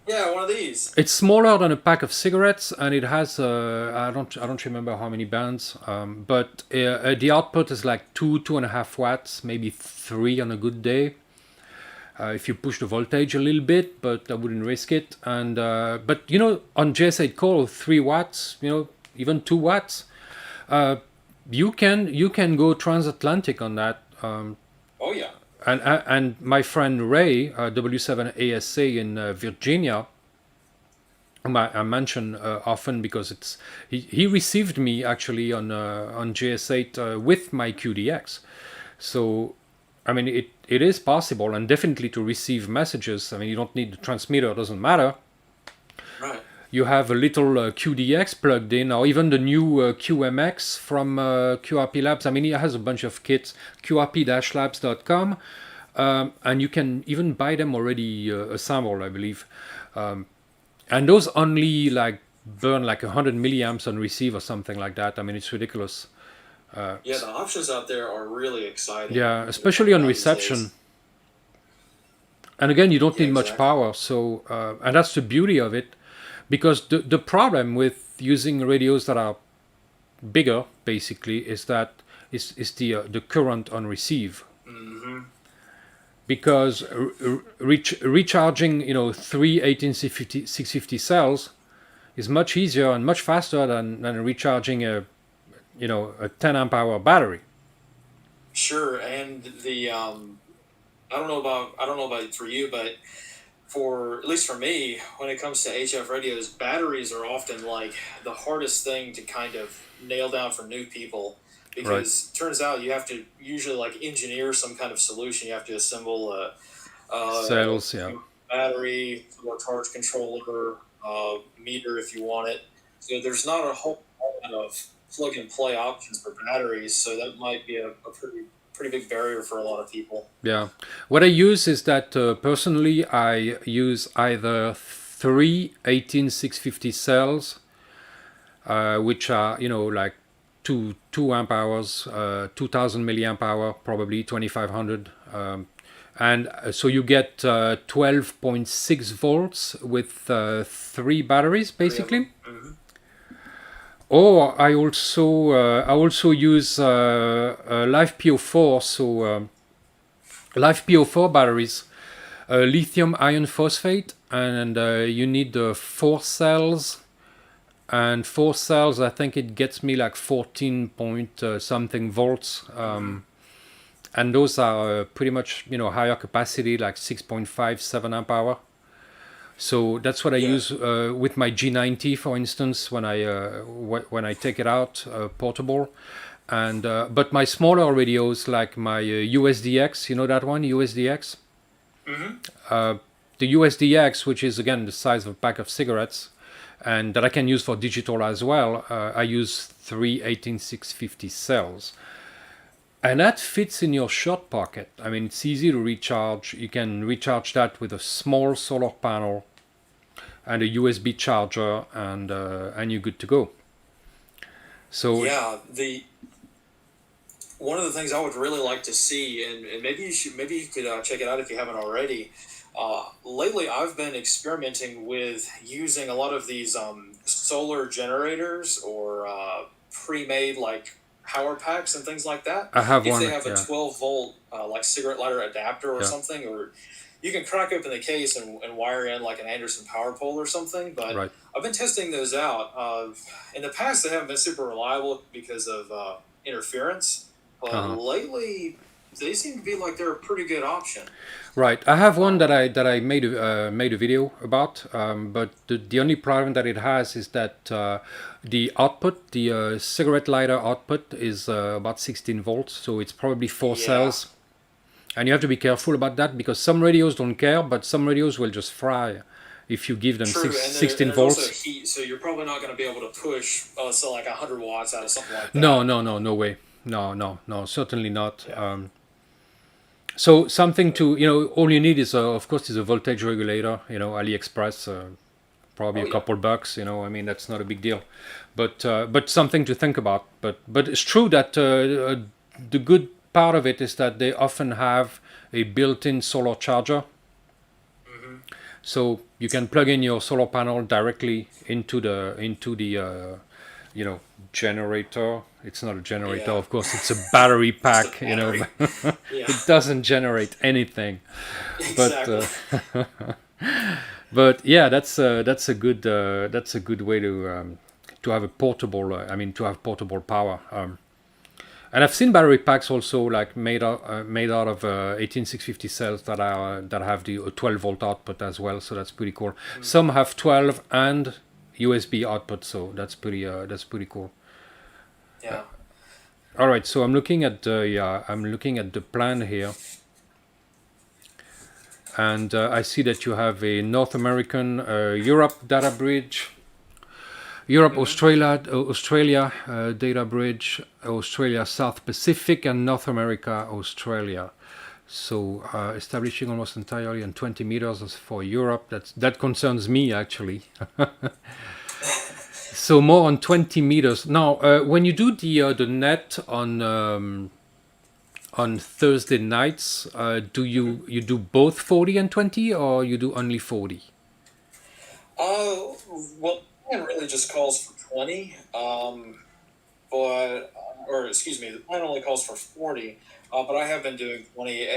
B: yeah, one of these.
A: It's smaller than a pack of cigarettes, and it has I don't remember how many bands, but the output is like 2.5 watts, maybe 3 on a good day. If you push the voltage a little bit, but I wouldn't risk it. And but on JS8 Core, 3 watts, even 2 watts, you can go transatlantic on that.
B: Oh yeah.
A: And my friend Ray, W7ASA in Virginia, whom I mention often because he received me actually on JS8 with my QDX. So, I mean, it is possible, and definitely to receive messages. I mean, you don't need the transmitter; it doesn't matter.
B: Right.
A: You have a little QDX plugged in, or even the new QMX from QRP Labs. I mean, it has a bunch of kits, qrp-labs.com, and you can even buy them already assembled, I believe. And those only burn like 100 milliamps on receive or something like that. I mean, it's ridiculous.
B: Yeah, the options out there are really exciting.
A: Yeah, especially on reception. And again, you don't need much
B: exactly.
A: power. So, and that's the beauty of it. Because the problem with using radios that are bigger, basically, is that is the current on receive.
B: Mm-hmm.
A: Because recharging 3 18650 cells is much easier and much faster than recharging a 10 amp hour battery.
B: Sure, and the I don't know about for you, but for at least for me, when it comes to HF radios, batteries are often like the hardest thing to kind of nail down for new people, because it turns out you have to usually like engineer some kind of solution. You have to assemble a
A: cells, yeah,
B: battery, a charge controller, meter if you want it. So there's not a whole lot of plug and play options for batteries. So that might be a pretty big barrier for a lot of people.
A: Yeah. What I use is that personally I use either 3 18650 cells, which are like 2 amp hours, 2000 milliamp hour, probably 2500, and so you get 12.6 volts with 3 batteries basically.
B: Mm-hmm.
A: Or I also use Live PO4, so Live PO4 batteries, lithium iron phosphate, and you need 4 cells, and 4 cells I think it gets me like 14 point something volts, and those are pretty much higher capacity, like 6.5 7 amp hour. So that's what I use with my G90, for instance, when I take it out portable. And but my smaller radios, like my USDX, you know that one, USDX?
B: Mm-hmm.
A: The USDX, which is again the size of a pack of cigarettes, and that I can use for digital as well, I use 3 18650 cells. And that fits in your short pocket. I mean, it's easy to recharge. You can recharge that with a small solar panel and a USB charger, and you're good to go. So
B: yeah, one of the things I would really like to see, and maybe you could check it out if you haven't already. Lately, I've been experimenting with using a lot of these solar generators or pre-made like power packs and things like that.
A: I have
B: if
A: one.
B: They have a 12 volt like cigarette lighter adapter or something, or you can crack open the case and wire in like an Anderson power pole or something. But I've been testing those out. In the past, they haven't been super reliable because of interference. But lately, they seem to be like they're a pretty good option.
A: Right, I have one that I made a video about, but the only problem that it has is that the output, the cigarette lighter output, is about 16 volts, so it's probably 4 cells, and you have to be careful about that because some radios don't care, but some radios will just fry if you give them 16 volts.
B: Also heat, so you're probably not going to be able to push so like 100 watts out of something like that.
A: No way, no, certainly not. So something to, all you need is, of course, is a voltage regulator. AliExpress, probably
B: Oh
A: a
B: yeah.
A: couple bucks. I mean, that's not a big deal, but something to think about. But it's true that the good part of it is that they often have a built-in solar charger,
B: Hmm.
A: so you can plug in your solar panel directly into the you know generator. It's not a generator,
B: Yeah.
A: of course. It's a battery
B: Just a
A: pack.
B: battery.
A: But
B: Yeah.
A: it doesn't generate anything. But
B: Exactly.
A: but yeah, that's a good way to have a portable. To have portable power. And I've seen battery packs also, like made out of 18650 cells that have the 12 volt output as well. So that's pretty cool.
B: Mm.
A: Some have 12 and USB output, so that's pretty cool.
B: Yeah.
A: All right, so I'm looking at the plan here, and I see that you have a North American, Europe data bridge, Europe,
B: Hmm.
A: Australia data bridge, Australia, South Pacific, and North America, Australia. So establishing almost entirely on 20 meters as for Europe. That concerns me actually. So more on 20 meters. Now, when you do the net on Thursday nights, do
B: Hmm.
A: you do both 40 and 20, or you do only 40?
B: Uh, well, the plan really just calls for 20. But or excuse me, the plan only calls for 40. But I have been doing 20.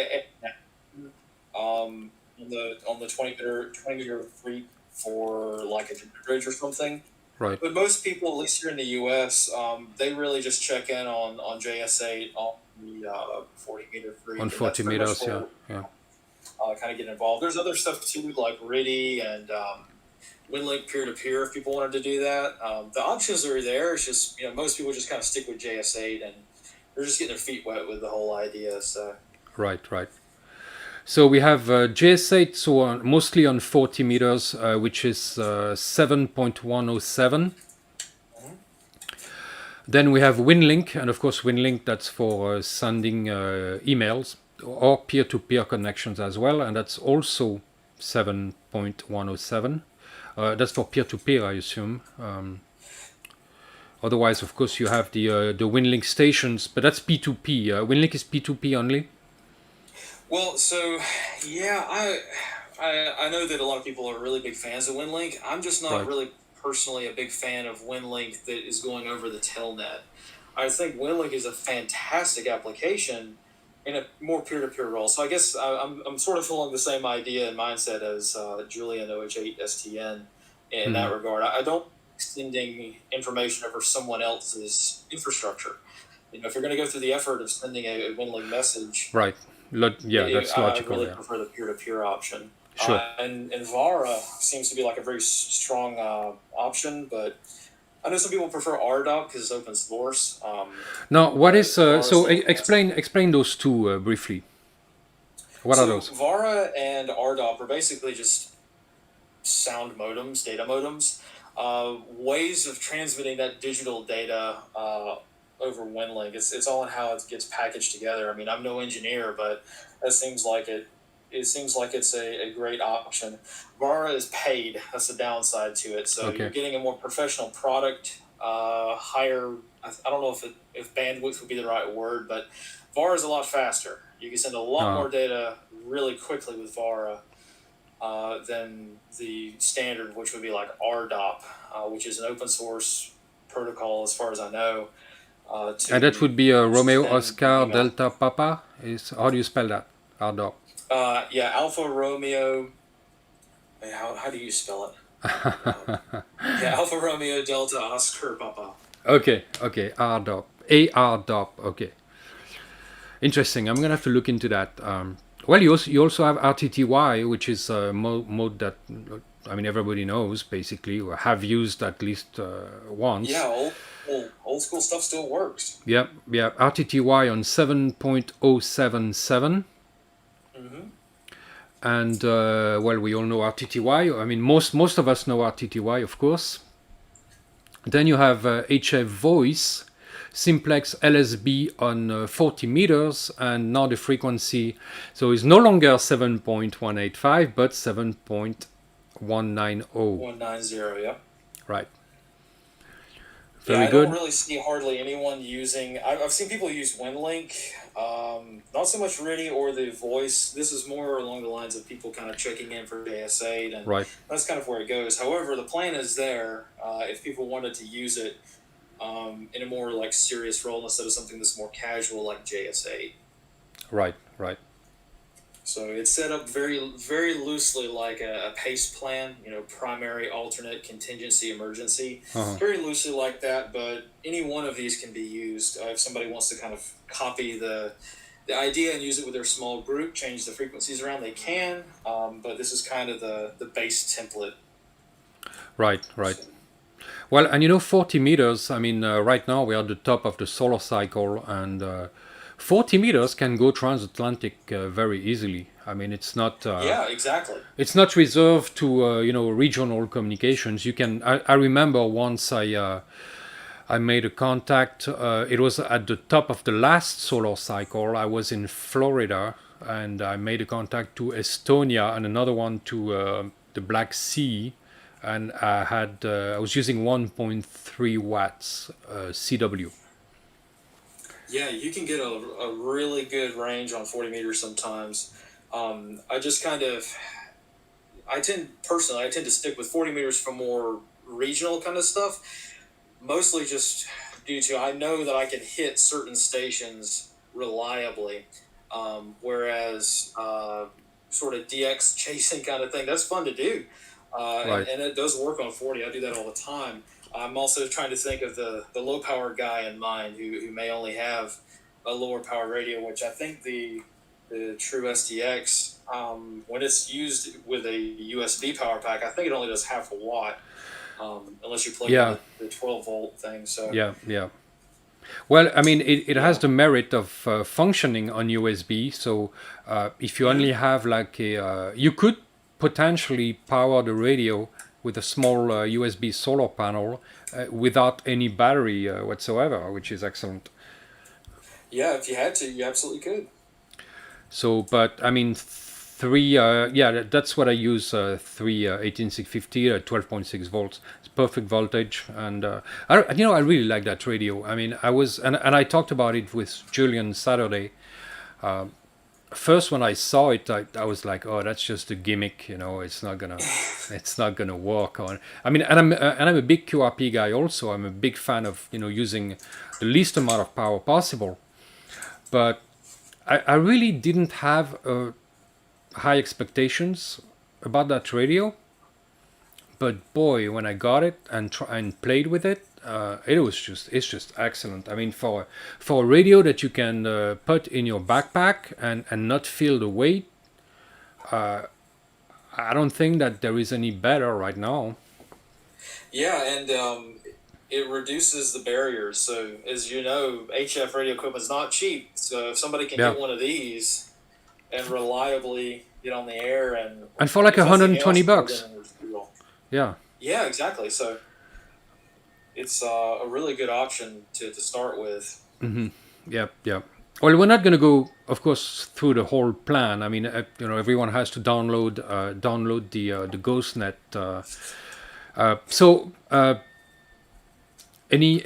B: On the 20 meter freak for like a bridge or something.
A: Right,
B: But most people, at least here in the U.S., they really just check in on JS8 on the 40 meter
A: on
B: freak, and that's
A: 40
B: pretty much
A: meters, yeah,
B: where
A: yeah.
B: kind of get involved. There's other stuff too, like RIDI and Winlink peer to peer. If people wanted to do that, the options are there. It's just most people just kind of stick with JS8, and they're just getting their feet wet with the whole idea. So
A: Right, right. So we have JS8, so mostly on 40 meters, which is 7.107.
B: mhm.
A: Then we have Winlink, and of course Winlink, that's for sending emails or peer-to-peer connections as well, and that's also 7.107. That's for peer-to-peer, I assume. Otherwise, of course, you have the Winlink stations, but that's P2P. Winlink is P2P only.
B: Well, so yeah, I know that a lot of people are really big fans of Winlink. I'm just not
A: Right.
B: really personally a big fan of Winlink that is going over the telnet. I think Winlink is a fantastic application in a more peer-to-peer role. So I guess I'm sort of along the same idea and mindset as Julian OH8STN in
A: Mhm.
B: that regard. I don't like sending information over someone else's infrastructure. If you're going to go through the effort of sending a Winlink message,
A: Right. Yeah, that's
B: I
A: logical.
B: really
A: Yeah.
B: prefer the peer-to-peer option.
A: Sure.
B: And Vara seems to be like a very strong option, but I know some people prefer RDOC because it's open source.
A: Now, what
B: But
A: is
B: Vara is a
A: so?
B: little faster.
A: Explain those two briefly. What are
B: So
A: those?
B: Vara and RDOC are basically just sound modems, data modems, ways of transmitting that digital data over WinLink. It's all in how it gets packaged together. I mean, I'm no engineer, but that seems like it. It seems like it's a great option. Vara is paid. That's the downside to it. So you're
A: Okay.
B: getting a more professional product, higher. I don't know if bandwidth would be the right word, but Vara is a lot faster. You can send a lot
A: Uh,
B: more data really quickly with Vara than the standard, which would be like RDOP, which is an open source protocol, as far as I know,
A: and that
B: to
A: would be Romeo
B: send
A: Oscar
B: email.
A: Delta Papa. Is how do you spell that? Ardor.
B: Yeah, Alpha Romeo. How do you spell it? Yeah, Alpha Romeo Delta Oscar Papa.
A: Okay. Okay. Ardop. ARDOP. Okay. Interesting. I'm gonna have to look into that. Well, you also have RTTY, which is a mode that everybody knows basically, or have used at least once.
B: Yeah, old school stuff still works.
A: Yep, yep. RTTY on 7.077,
B: Mm-hmm.
A: and well, we all know RTTY. Most of us know RTTY, of course. Then you have HF Voice simplex LSB on 40 meters, and now the frequency so is no longer 7.185 but 7.190.
B: 190, yeah.
A: Right.
B: Yeah,
A: Very
B: I don't
A: good.
B: really see hardly anyone using. I've seen people use Winlink, not so much RTTY or the voice. This is more along the lines of people kind of checking in for JS8, and
A: Right.
B: that's kind of where it goes. However, the plan is there if people wanted to use it in a more like serious role instead of something that's more casual like JS8.
A: Right. Right.
B: So it's set up very, very loosely like a PACE plan, primary, alternate, contingency, emergency. Very loosely like that, but any one of these can be used. If somebody wants to kind of copy the idea and use it with their small group, change the frequencies around, they can, but this is kind of the base template.
A: Right. Right. Well, and 40 meters, I mean, right now we are at the top of the solar cycle, and 40 meters can go transatlantic very easily. I mean, it's not.
B: Yeah, exactly.
A: It's not reserved to regional communications. You can. I remember once I made a contact. It was at the top of the last solar cycle. I was in Florida, and I made a contact to Estonia and another one to the Black Sea, and I was using 1.3 watts CW.
B: Yeah, you can get a really good range on 40 meters sometimes. I tend to stick with 40 meters for more regional kind of stuff, mostly just due to I know that I can hit certain stations reliably, whereas sort of DX chasing kind of thing, that's fun to do.
A: Right.
B: And it does work on 40. I do that all the time. I'm also trying to think of the low power guy in mind who may only have a lower power radio, which I think the True SDX, when it's used with a USB power pack, I think it only does half a watt, unless you plug in the 12 volt thing. So
A: Yeah. Well, I mean, it has the merit of functioning on USB. So if you only have like you could potentially power the radio with a small USB solar panel without any battery whatsoever, which is excellent.
B: Yeah, if you had to, you absolutely could.
A: So, but I mean, that's what I use, three 18650 at 12.6 volts. It's perfect voltage. And, I really like that radio. I mean, and I talked about it with Julian Saturday. First, when I saw it, I was like, "Oh, that's just a gimmick, It's not gonna work on." I mean, and I'm a big QRP guy. Also, I'm a big fan of using the least amount of power possible. But I really didn't have high expectations about that radio. But boy, when I got it and played with it, it's just excellent. I mean, for a radio that you can put in your backpack and not feel the weight, I don't think that there is any better right now.
B: Yeah, and it reduces the barriers. So as you know, HF radio equipment is not cheap. So if somebody can get one of these and reliably get on the air
A: and for like $120.
B: Yeah, exactly. So it's a really good option to start with.
A: Mm-hmm. Yeah. Well, we're not going to go, of course, through the whole plan. I mean, everyone has to download the GhostNet. Any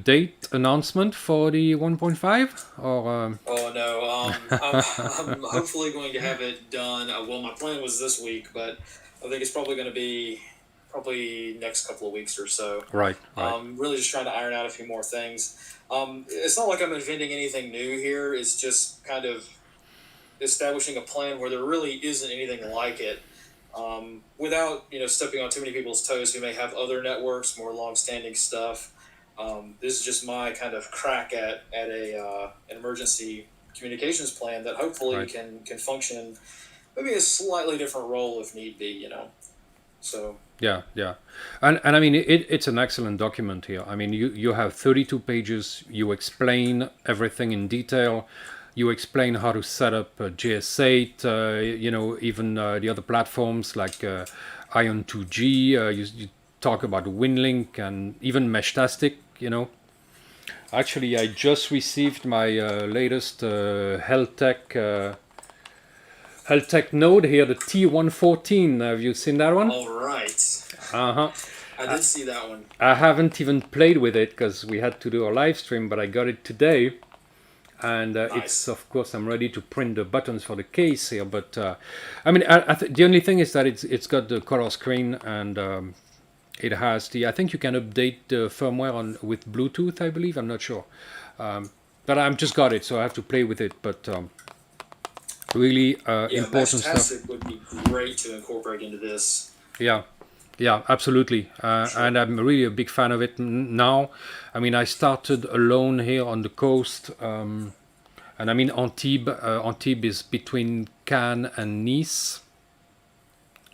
A: date announcement for the 1.5 or?
B: Oh no, I'm hopefully going to have it done. Well, my plan was this week, but I think it's probably going to be next couple of weeks or so.
A: Right.
B: Really just trying to iron out a few more things. It's not like I'm inventing anything new here. It's just kind of establishing a plan where there really isn't anything like it, without stepping on too many people's toes who may have other networks, more long-standing stuff. This is just my kind of crack at an emergency communications plan that hopefully can function maybe a slightly different role if need be. So.
A: Yeah, and I mean it's an excellent document here. I mean you have 32 pages. You explain everything in detail. You explain how to set up GS8. Even the other platforms like Ion 2G. You talk about Winlink and even Meshtastic. Actually, I just received my latest health tech node here, the T114. Have you seen that one?
B: All right.
A: Uh-huh.
B: I did see that one.
A: I haven't even played with it because we had to do a live stream, but I got it today. And
B: Nice.
A: it's, of course, I'm ready to print the buttons for the case here. But I mean, the only thing is that it's got the color screen, and it has I think you can update the firmware with Bluetooth, I believe. I'm not sure. But I've just got it, so I have to play with it. But really
B: Yeah,
A: important stuff.
B: Meshtastic would be great to incorporate into this.
A: Yeah, yeah, absolutely. And I'm really a big fan of it now. I mean, I started alone here on the coast. And I mean, Antibes. Antibes is between Cannes and Nice.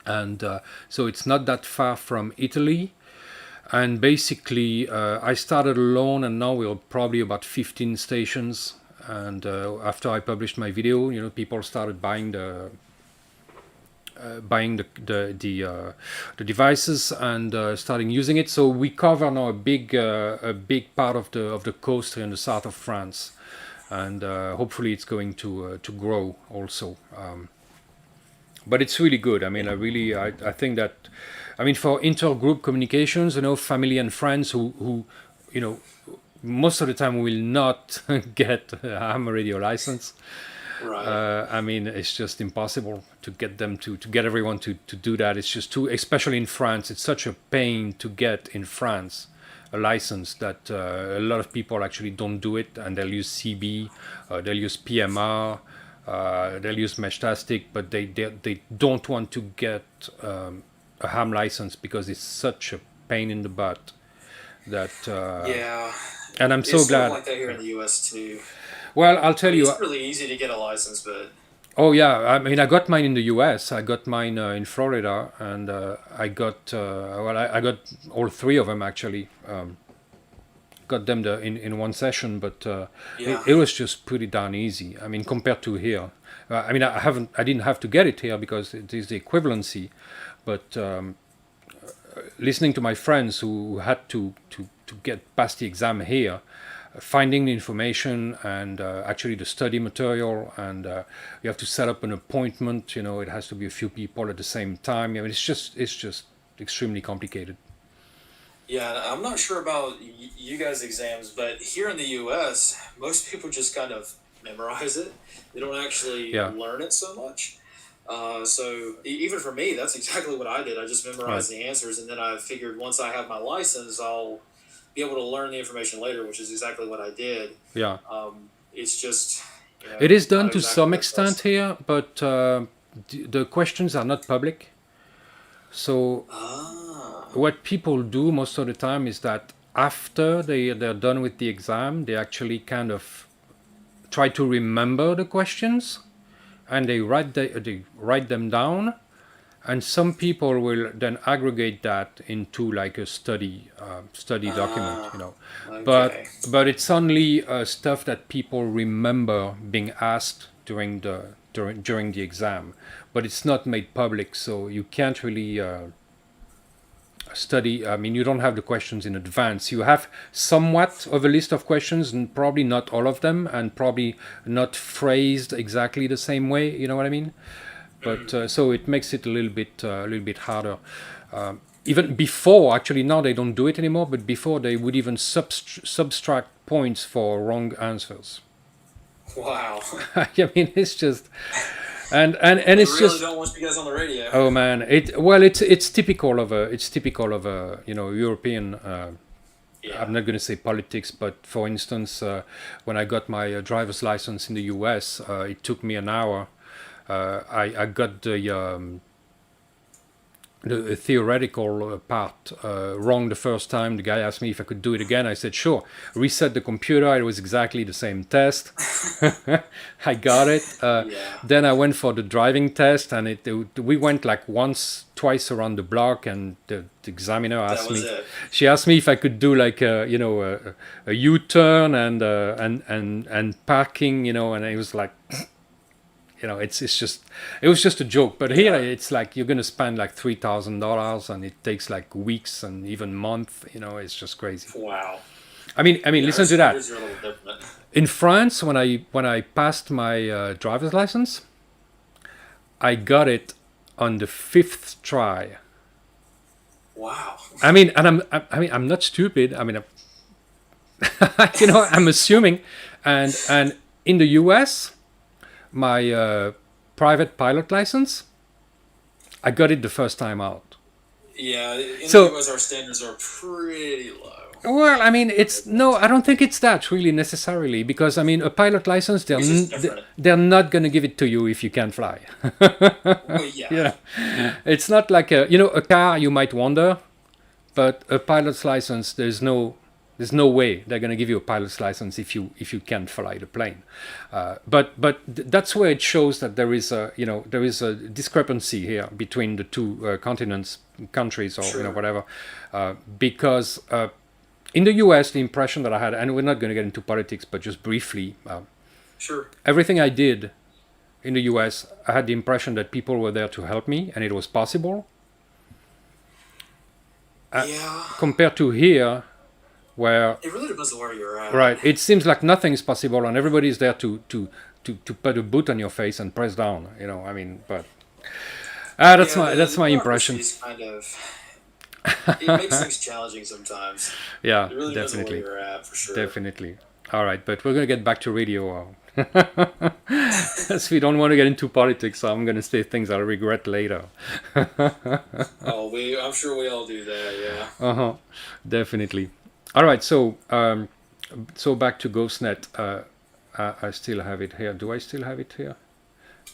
A: And so it's not that far from Italy. And basically, I started alone, and now we're probably about 15 stations. And after I published my video, people started buying the devices and starting using it. So we cover now a big part of the coast here in the south of France, and hopefully it's going to grow also. But it's really good. I mean, I think that, I mean, for intergroup communications, family and friends who most of the time will not get a ham radio license.
B: Right.
A: I mean, it's just impossible to get them to get everyone to do that. It's just too, especially in France, it's such a pain to get in France a license that a lot of people actually don't do it, and they'll use CB, they'll use PMR, they'll use Meshtastic, but they don't want to get a ham license because it's such a pain in the butt that.
B: Yeah.
A: And I'm so
B: It's
A: glad.
B: like that here in the U.S. too.
A: Well, I'll tell you.
B: It's really easy to get a license, but
A: Oh yeah, I mean, I got mine in the U.S. I got mine in Florida, and I got I got all three of them actually. Got them in one session, but
B: yeah.
A: it was just pretty darn easy. I mean, compared to here. I mean, I didn't have to get it here because it is the equivalency, but listening to my friends who had to get past the exam here, finding the information and actually the study material, and you have to set up an appointment. It has to be a few people at the same time. I mean, it's just extremely complicated.
B: Yeah, I'm not sure about you guys' exams, but here in the U.S., most people just kind of memorize it. They don't actually learn it so much. So even for me, that's exactly what I did. I just memorized the answers, and then I figured once I have my license, I'll be able to learn the information later, which is exactly what I did.
A: Yeah.
B: It's just...
A: It is done to some extent here, but the questions are not public. So what people do most of the time is that after they're done with the exam, they actually kind of try to remember the questions, and they write them down, and some people will then aggregate that into like a study document,
B: Okay.
A: But it's only stuff that people remember being asked during the exam, but it's not made public, so you can't really study. I mean, you don't have the questions in advance. You have somewhat of a list of questions, and probably not all of them, and probably not phrased exactly the same way. You know what I mean? But so it makes it a little bit harder. Even before, actually, now they don't do it anymore. But before, they would even subtract points for wrong answers.
B: Wow.
A: I mean, it's just. And it's
B: really
A: just
B: don't want you guys on the radio.
A: Oh man, it's typical of a European. I'm not going to say politics, but for instance, when I got my driver's license in the U.S., it took me an hour. I got the theoretical part wrong the first time. The guy asked me if I could do it again. I said sure. Reset the computer. It was exactly the same test. I got it. Then I went for the driving test, and we went like twice around the block, and the examiner asked me. She asked me if I could do like a U-turn and parking, and it was like. It was just a joke. But here it's like you're going to spend like $3,000, and it takes like weeks and even months. It's just crazy.
B: Wow. Yeah, our
A: listen to that.
B: standards are a little different.
A: In France, when I passed my driver's license, I got it on the fifth try.
B: Wow.
A: I'm not stupid. I'm assuming, and in the U.S., my private pilot license, I got it the first time out.
B: Yeah, in the
A: So,
B: US, our standards are pretty low.
A: well, it's no, I don't think it's that really necessarily because a pilot license
B: It's just different.
A: they're not gonna give it to you if you can't fly.
B: Well, yeah.
A: Yeah, it's not like a car you might wonder, but a pilot's license there's no way they're gonna give you a pilot's license if you can't fly the plane. But that's where it shows that there is a discrepancy here between the two continents, countries, or
B: Sure.
A: whatever, because. In the U.S., the impression that I had, and we're not going to get into politics, but just briefly,
B: Sure.
A: everything I did in the U.S., I had the impression that people were there to help me, and it was possible.
B: Yeah.
A: Compared to here, where
B: It really depends on where you're at.
A: right, it seems like nothing is possible, and everybody's there to put a boot on your face and press down. But that's
B: Yeah,
A: that's
B: the
A: my
B: bureaucracy
A: impression.
B: is kind of, it makes things challenging sometimes.
A: Yeah,
B: It really depends on where
A: definitely,
B: you're at, for sure.
A: definitely. All right, but we're gonna get back to radio. As we don't want to get into politics, so I'm gonna say things I'll regret later.
B: Oh, I'm sure we all do that, yeah.
A: Uh-huh, definitely. All right, so back to GhostNet. I still have it here. Do I still have it here?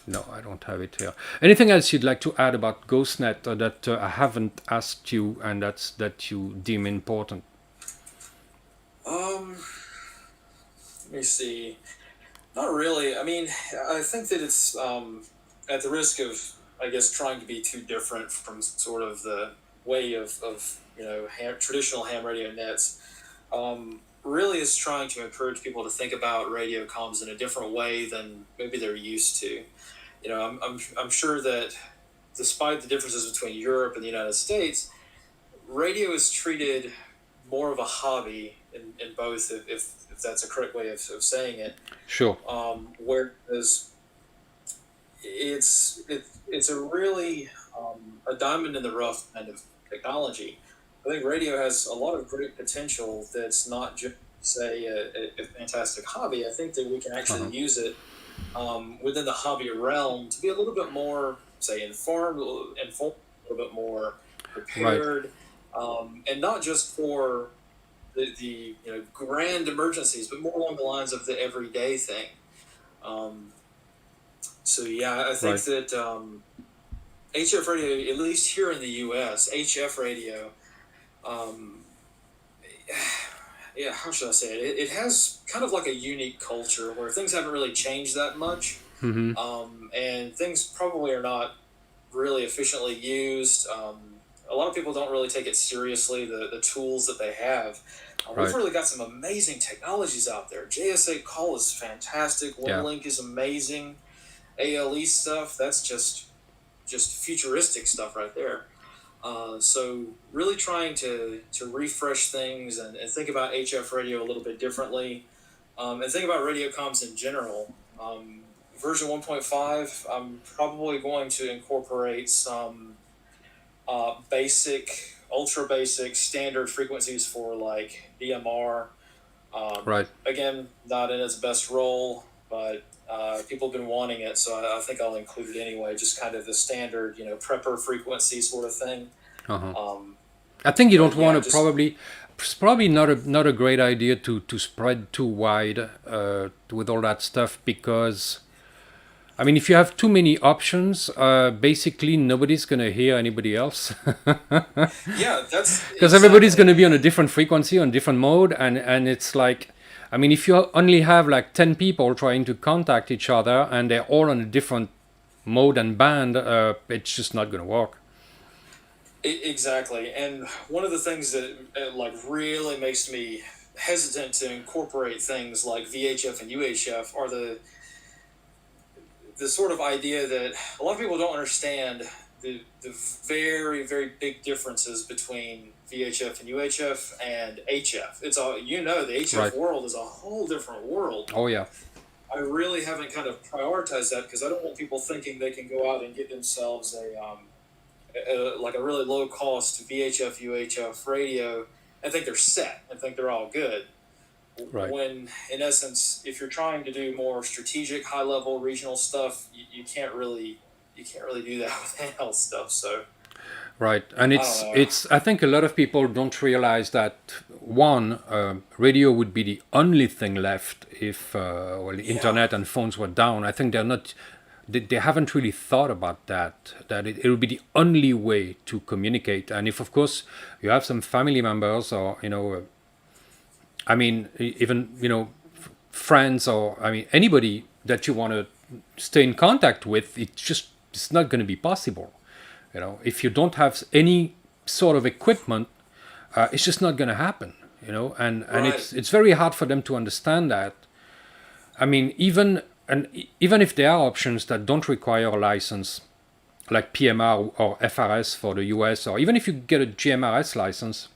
A: No, I don't have it here. Anything else you'd like to add about GhostNet that I haven't asked you and that you deem important?
B: Let me see. Not really. I mean, I think that it's at the risk of, I guess, trying to be too different from sort of the way of traditional ham radio nets. Really is trying to encourage people to think about radio comms in a different way than maybe they're used to. I'm sure that despite the differences between Europe and the United States, radio is treated more of a hobby in both, if that's a correct way of saying it.
A: Sure.
B: Whereas it's a really a diamond in the rough kind of technology. I think radio has a lot of great potential that's not just, say, a fantastic hobby. I think that we can actually use it within the hobby realm to be a little bit more, say, informed, a little bit more prepared, and not just for the grand emergencies, but more along the lines of the everyday thing. So yeah, I think that HF radio, at least here in the U.S., HF radio, yeah, how should I say it? It has kind of like a unique culture where things haven't really changed that much, and things probably are not really efficiently used. A lot of people don't really take it seriously, the tools that they have. We've really got some amazing technologies out there. JS8 call is fantastic. Winlink is amazing. ALE stuff, that's just futuristic stuff right there. So really trying to refresh things and think about HF radio a little bit differently, and think about radio comms in general. Version 1.5, I'm probably going to incorporate some basic, ultra basic standard frequencies for like DMR. Again, not in its best role, but people have been wanting it, so I think I'll include it anyway. Just kind of the standard, prepper frequency sort of thing.
A: I think you don't want to probably. It's probably not a great idea to spread too wide with all that stuff because. If you have too many options, basically nobody's going to hear anybody else.
B: Yeah, that's...
A: Because everybody's going to be on a different frequency, on different mode, and it's like... if you only have like 10 people trying to contact each other and they're all on a different mode and band, it's just not going to work.
B: Exactly. And one of the things that really makes me hesitant to incorporate things like VHF and UHF are the sort of idea that a lot of people don't understand the very, very big differences between VHF and UHF and HF. It's all, the HF world is a whole different world.
A: Oh yeah.
B: I really haven't kind of prioritized that because I don't want people thinking they can go out and get themselves like a really low cost VHF UHF radio and think they're set and think they're all good.
A: Right.
B: When in essence, if you're trying to do more strategic, high level regional stuff, you can't really do that with handheld stuff. So.
A: Right, and it's. I think a lot of people don't realize that one, radio would be the only thing left if the internet and phones were down. I think they're not. They haven't really thought about that. That it will be the only way to communicate. And if, of course, you have some family members or I mean, even friends or anybody that you want to stay in contact with, it's not going to be possible. If you don't have any sort of equipment, it's just not going to happen. And it's very hard for them to understand that. I mean, even if there are options that don't require a license, like PMR or FRS for the US, or even if you get a GMRS license,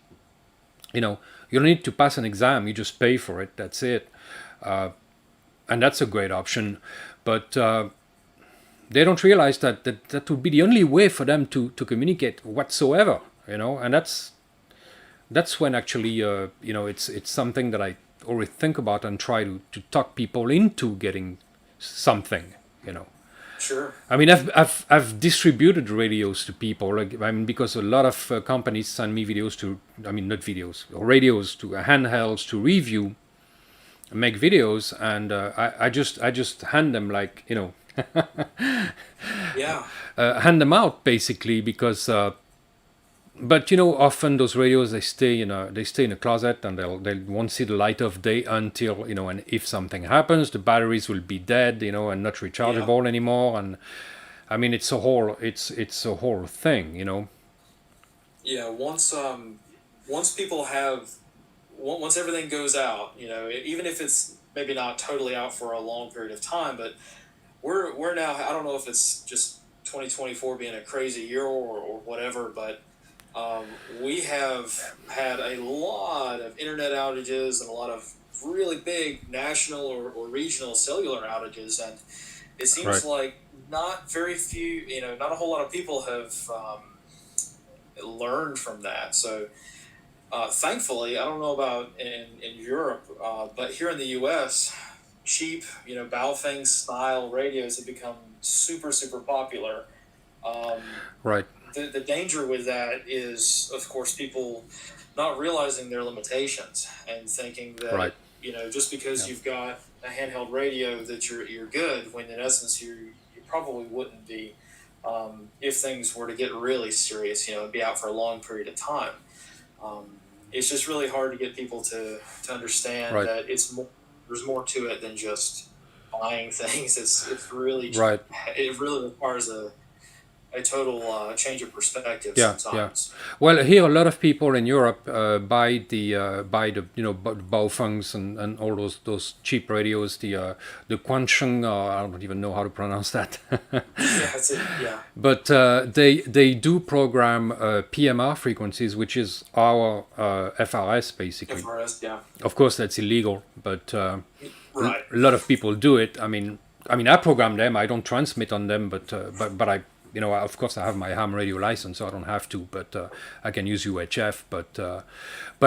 A: you don't need to pass an exam. You just pay for it. That's it. And that's a great option. But they don't realize that would be the only way for them to communicate whatsoever, and that's when actually it's something that I always think about and try to talk people into getting something.
B: Sure.
A: I mean, I've distributed radios to people, because a lot of companies send me videos radios to handhelds to review, make videos, and I just hand them hand them out basically because but often those radios they stay in a closet and they won't see the light of day until and if something happens the batteries will be dead and not rechargeable anymore, and I mean it's a whole thing.
B: Once everything goes out, even if it's maybe not totally out for a long period of time, but we're now, I don't know if it's just 2024 being a crazy year or whatever, but we have had a lot of internet outages and a lot of really big national or regional cellular outages, and it seems like not a whole lot of people have learned from that. So thankfully, I don't know about in Europe, but here in the US, cheap, Baofeng style radios have become super, super popular. The danger with that is, of course, people not realizing their limitations and thinking that, just because you've got a handheld radio that you're good, when in essence you probably wouldn't be if things were to get really serious, and be out for a long period of time. It's just really hard to get people to understand that there's more to it than just buying things. It's really it really requires a total change of perspective sometimes.
A: Yeah. Well, here a lot of people in Europe buy the Baofengs and all those cheap radios, the Quansheng, I don't even know how to pronounce that.
B: That's it. Yeah.
A: But they do program PMR frequencies, which is our FRS basically.
B: FRS, yeah.
A: Of course, that's illegal, but a lot of people do it. I mean, I program them. I don't transmit on them, but I. Of course, I have my ham radio license, so I don't have to. But I can use UHF. But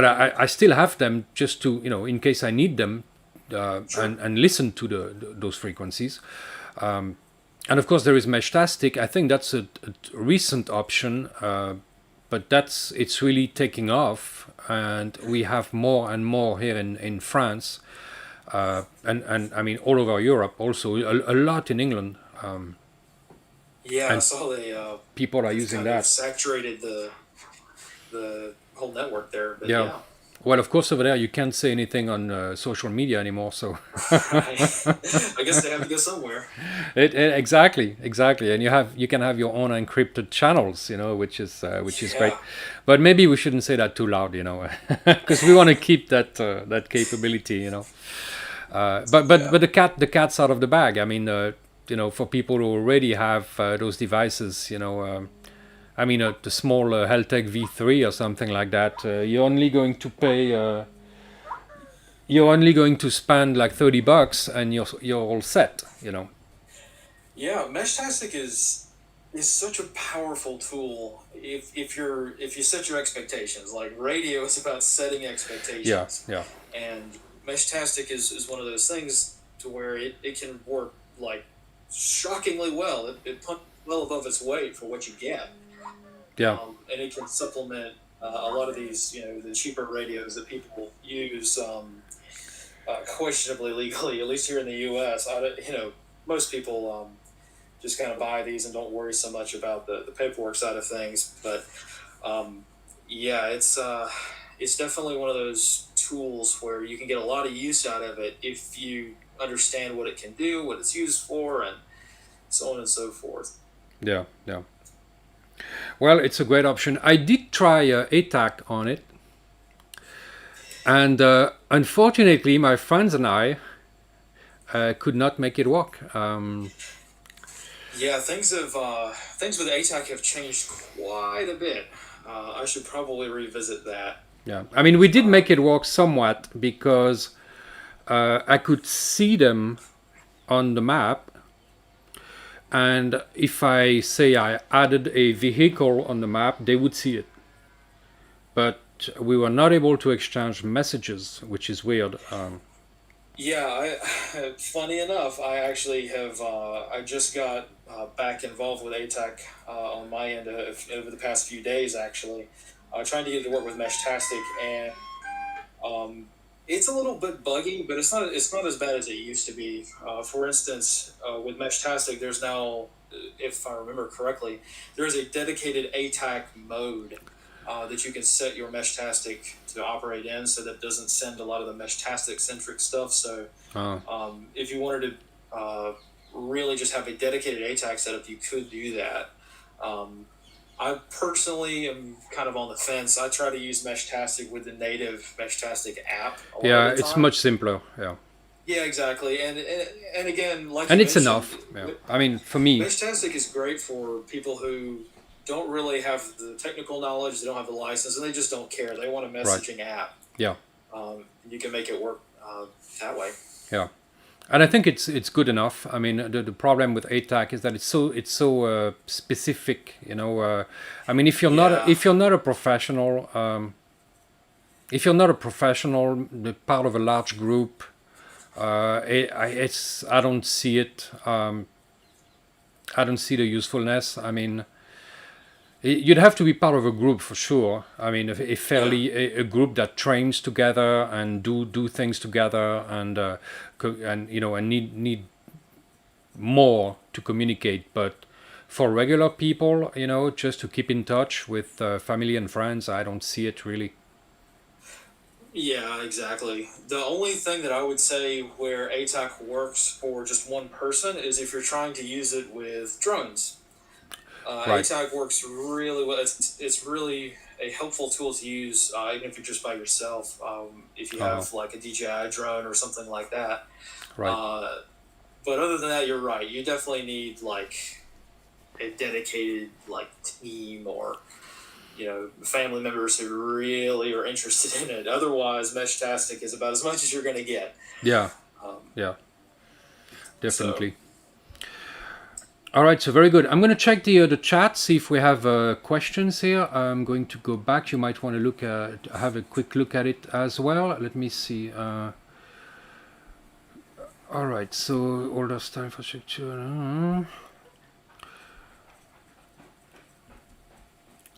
A: I still have them just to, in case I need them, and listen to those frequencies. And of course, there is Meshtastic. I think that's a recent option, but it's really taking off, and we have more and more here in France, and I mean all over Europe. Also, a lot in England.
B: I saw
A: people are using that.
B: Saturated the whole network there. But
A: Well, of course, over there you can't say anything on social media anymore. So
B: I guess they have to go somewhere.
A: Exactly, and you can have your own encrypted channels, which is great. But maybe we shouldn't say that too loud, because we want to keep that capability, But the cat's out of the bag. I mean. For people who already have those devices, I mean, the small Heltec V3 or something like that, you're only going to pay. You're only going to spend like $30, and you're all set.
B: Yeah, Meshtastic is such a powerful tool if you set your expectations. Like radio is about setting
A: Yeah,
B: expectations,
A: yeah,
B: and Meshtastic is one of those things to where it can work like shockingly well. It punches well above its weight for what you get,
A: yeah,
B: and it can supplement a lot of these the cheaper radios that people use questionably legally, at least here in the U.S. Most people. Just kind of buy these and don't worry so much about the paperwork side of things. But yeah, it's definitely one of those tools where you can get a lot of use out of it if you understand what it can do, what it's used for, and so on and so forth.
A: yeah, yeah. Well, it's a great option. I did try ATAC on it, and unfortunately, my friends and I could not make it work.
B: Yeah, things with ATAC have changed quite a bit. I should probably revisit that.
A: Yeah, I mean, we did make it work somewhat because I could see them on the map, and if I say I added a vehicle on the map, they would see it. But we were not able to exchange messages, which is weird.
B: Yeah, funny enough, I actually have. I just got back involved with ATAC on my end over the past few days, actually, trying to get it to work with Meshtastic, and it's a little bit buggy, but it's not as bad as it used to be. For instance, with Meshtastic, there's now, if I remember correctly, there is a dedicated ATAC mode that you can set your Meshtastic to operate in, so that doesn't send a lot of the Meshtastic centric stuff. So if you wanted to really just have a dedicated ATAC setup, you could do that. I personally am kind of on the fence. I try to use Meshtastic with the native Meshtastic app.
A: Yeah, it's much simpler. Yeah.
B: Yeah, exactly. And again, like
A: And
B: you
A: it's
B: mentioned,
A: enough. Yeah. I mean, for me.
B: Meshtastic is great for people who don't really have the technical knowledge, they don't have the license, and they just don't care. They want a messaging app.
A: Yeah.
B: You can make it work that way.
A: Yeah. And I think it's good enough. I mean, the problem with ATAC is that it's so specific. I mean, if you're not a professional, part of a large group, I don't see it. I don't see the usefulness. I mean, you'd have to be part of a group for sure. I mean, a group that trains together and do things together, and need more to communicate. But for regular people, just to keep in touch with family and friends, I don't see it really.
B: Yeah, exactly. The only thing that I would say where ATAC works for just one person is if you're trying to use it with drones.
A: Right.
B: ATAC works really well. It's really a helpful tool to use, even if you're just by yourself. If you have like a DJI drone or something like that.
A: Right.
B: But other than that, you're right. You definitely need like a dedicated like team or family members who really are interested in it. Otherwise, Meshtastic is about as much as you're going to get.
A: Yeah. Yeah. Definitely. All right, so very good. I'm going to check the chat, see if we have questions here. I'm going to go back. You might want to have a quick look at it as well. Let me see. All right, so older style infrastructure.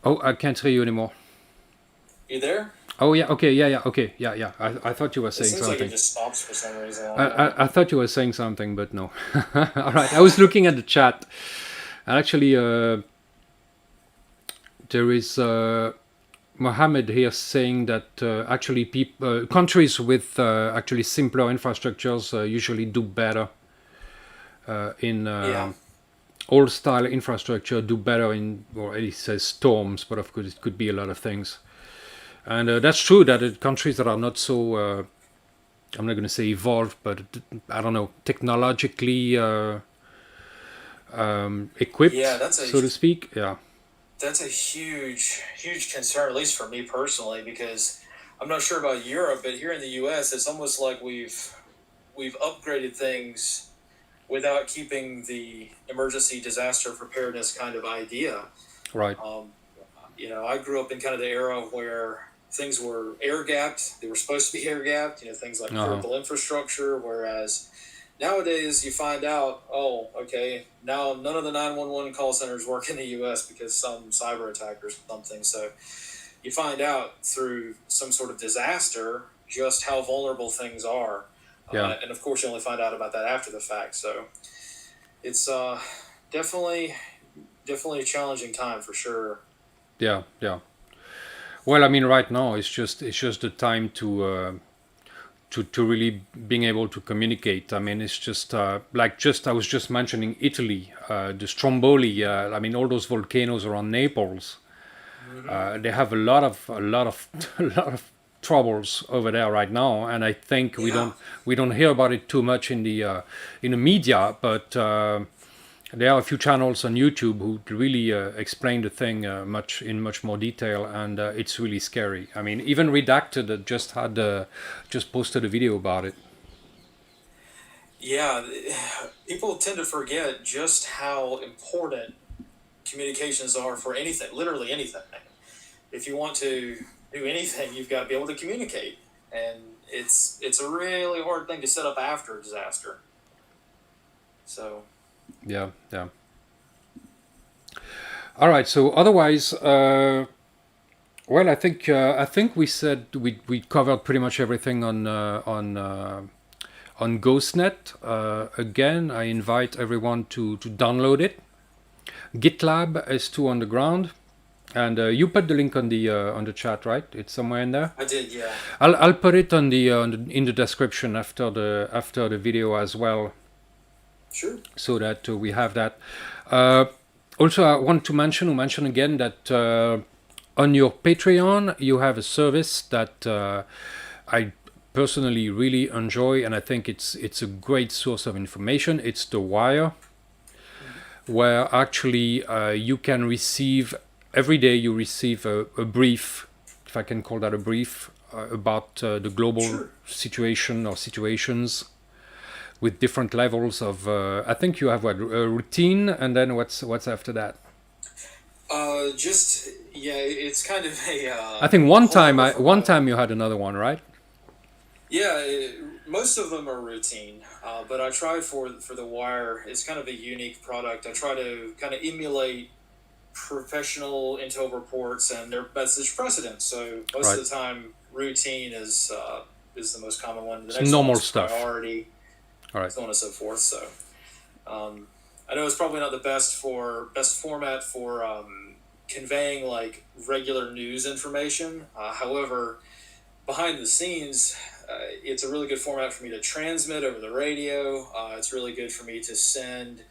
A: Oh, I can't hear you anymore.
B: You there?
A: Oh yeah. Okay. Yeah. Okay. Yeah. I thought you were saying something.
B: It seems like it just stops for some reason.
A: I thought you were saying something, but no. All right. I was looking at the chat, and actually, there is Mohammed here saying that actually countries with actually simpler infrastructures usually do better in old style infrastructure. Do better in, or at least says storms, but of course it could be a lot of things. And that's true that countries that are not so, I'm not going to say evolved, but I don't know, technologically equipped, so to speak. Yeah.
B: That's a huge concern, at least for me personally, because I'm not sure about Europe, but here in the U.S., it's almost like we've upgraded things without keeping the emergency disaster preparedness kind of idea.
A: Right.
B: Um, I grew up in kind of the era where things were air gapped. They were supposed to be air gapped, things like
A: Uh-huh.
B: critical infrastructure. Whereas nowadays you find out, oh, okay, now none of the 911 call centers work in the U.S. because some cyber attack or something. So you find out through some sort of disaster just how vulnerable things are.
A: Yeah.
B: And of course, you only find out about that after the fact. So it's definitely a challenging time for sure.
A: Yeah. Yeah. Well, I mean, right now it's just the time to really being able to communicate. I mean, it's just I was just mentioning Italy, the Stromboli. I mean, all those volcanoes around Naples. They have a lot of a lot of troubles over there right now, and I think
B: Yeah.
A: we don't hear about it too much in the media, but. There are a few channels on YouTube who really explain the thing much more detail, and it's really scary. I mean, even Redacted just posted a video about it.
B: Yeah, people tend to forget just how important communications are for anything, literally anything. If you want to do anything, you've got to be able to communicate, and it's a really hard thing to set up after a disaster. So
A: Yeah, yeah. All right. So otherwise, well, I think we said we covered pretty much everything on GhostNet. Again, I invite everyone to download it. GitLab is too on the ground, and you put the link on the chat, right? It's somewhere in there.
B: I did, yeah.
A: I'll put it in the description after the video as well,
B: Sure.
A: so that we have that. Also, I want to mention again that on your Patreon you have a service that I personally really enjoy, and I think it's a great source of information. It's The Wire, where actually you can receive every day you receive a brief, if I can call that a brief, about the global
B: Sure.
A: situation or situations with different levels of. I think you have what, a routine, and then what's after that.
B: Just yeah, it's kind of a
A: I think
B: a whole number for
A: one
B: my.
A: time you had another one, right?
B: Yeah, most of them are routine, but I try for the Wire. It's kind of a unique product. I try to kind of emulate professional intel reports and their message precedents. So most
A: Right.
B: of the time, routine is the most common one. The
A: It's
B: next one
A: normal
B: is
A: stuff.
B: priority,
A: All right.
B: so on and so forth. So I know it's probably not the best format for conveying like regular news information. However, behind the scenes, it's a really good format for me to transmit over the radio. It's really good for me to send,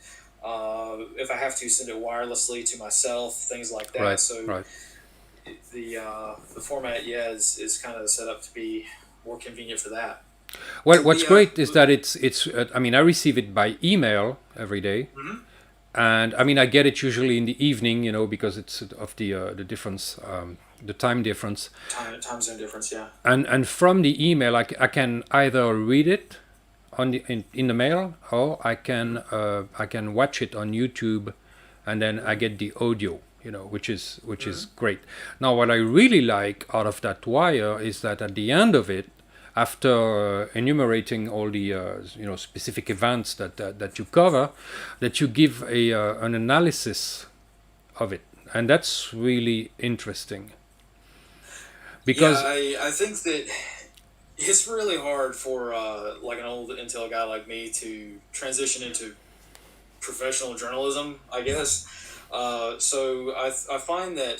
B: if I have to, send it wirelessly to myself, things like that.
A: Right.
B: So
A: Right.
B: the format, yeah, is kind of set up to be more convenient for that.
A: Well, what's
B: The
A: great is that it's. I mean, I receive it by email every day,
B: mhm.
A: and I mean, I get it usually in the evening, because it's of the difference, the time difference,
B: Time zone difference, yeah.
A: and from the email, I can either read it in the mail, or I can watch it on YouTube, and then I get the audio, which is great. Now, what I really like out of that Wire is that at the end of it, after enumerating all the specific events that you cover, that you give an analysis of it, and that's really interesting
B: Yeah,
A: because
B: I think that it's really hard for like an old intel guy like me to transition into professional journalism, I guess. So I find that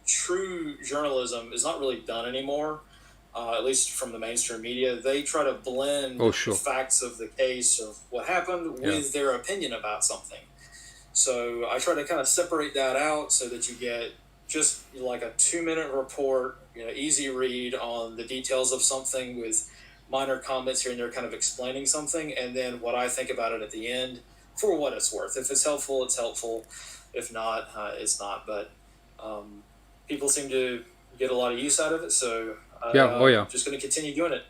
B: true journalism is not really done anymore, at least from the mainstream media. They try to blend
A: oh
B: the
A: sure,
B: facts of the case of what happened
A: yeah,
B: with their opinion about something. So I try to kind of separate that out so that you get just like a 2-minute report, easy read on the details of something with minor comments here and there, kind of explaining something, and then what I think about it at the end for what it's worth. If it's helpful, it's helpful. If not, it's not. But People seem to get a lot of use out of it, so
A: Yeah. Oh yeah.
B: just going to continue doing it.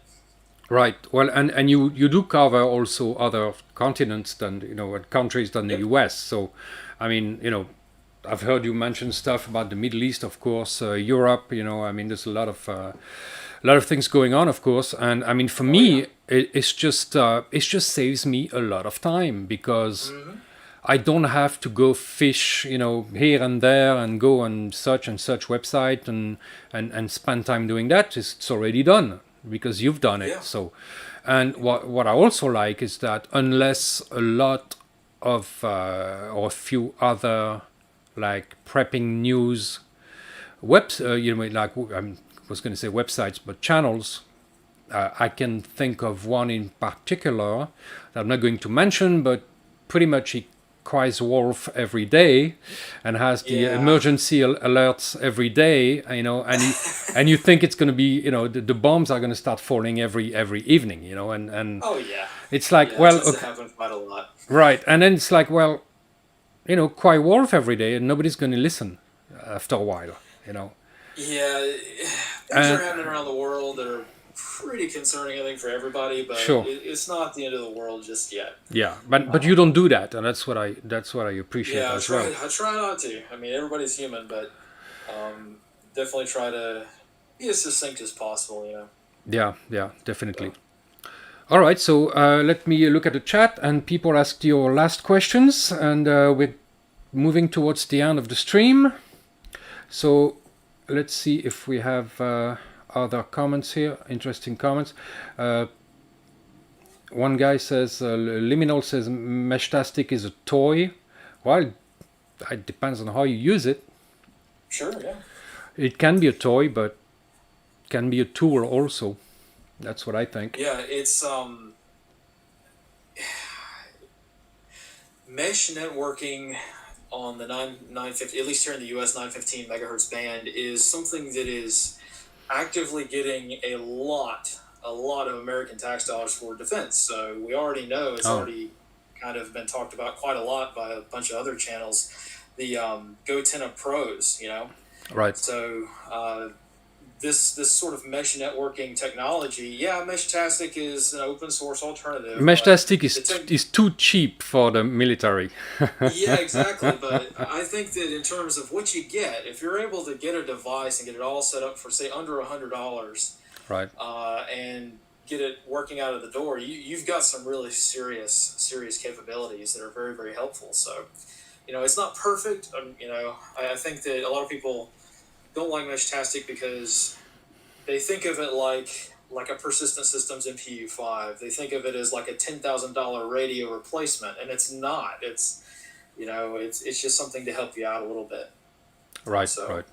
A: Right. Well, and you do cover also other continents than and countries than the
B: Yep.
A: U.S. So, I mean, I've heard you mention stuff about the Middle East, of course, Europe. I mean, there's a lot of things going on, of course. And I mean, for
B: Oh yeah.
A: me, it's just saves me a lot of time because
B: Hmm.
A: I don't have to go fish, here and there and go on such and such website and spend time doing that. It's already done because you've done it.
B: Yeah.
A: So, and what I also like is that unless a lot of or a few other like prepping news like I was going to say websites, but channels. I can think of one in particular that I'm not going to mention, but pretty much he cries wolf every day and has the
B: Yeah.
A: emergency alerts every day, and you think it's going to be, the bombs are going to start falling every evening, and
B: Oh yeah.
A: it's like,
B: Yeah, that
A: well,
B: tends to
A: okay,
B: happen quite a lot.
A: right, and then it's like, well, cry wolf every day, and nobody's going to listen after a while.
B: Yeah, things are
A: And
B: happening around the world that are pretty concerning, I think, for everybody, but
A: sure,
B: it's not the end of the world just yet.
A: yeah, but you don't do that, and that's what I appreciate
B: Yeah,
A: as well.
B: I try not to. I mean, everybody's human, but definitely try to be as succinct as possible.
A: Yeah, definitely. All right, so let me look at the chat, and people asked your last questions, and we're moving towards the end of the stream. So let's see if we have other comments here, interesting comments. One guy says, Liminal says, Meshtastic is a toy. Well, it depends on how you use it.
B: Sure, yeah.
A: It can be a toy, but can be a tool also. That's what I think.
B: Yeah, it's mesh networking on the 950, at least here in the US, 915 megahertz band is something that is actively getting a lot of American tax dollars for defense. So we already know it's already kind of been talked about quite a lot by a bunch of other channels. The GoTenna Pros,
A: Right.
B: So this sort of mesh networking technology, yeah, Meshtastic is an open source alternative.
A: Meshtastic is too cheap for the military.
B: Yeah, exactly. But I think that in terms of what you get, if you're able to get a device and get it all set up for, say, under $100,
A: right,
B: and get it working out of the door, you've got some really serious capabilities that are very, very helpful. So, it's not perfect. I think that a lot of people don't like Meshtastic because they think of it like a persistent systems MPU5. They think of it as like a $10,000 radio replacement, and it's not. It's it's just something to help you out a little bit.
A: Right.
B: So.
A: Right.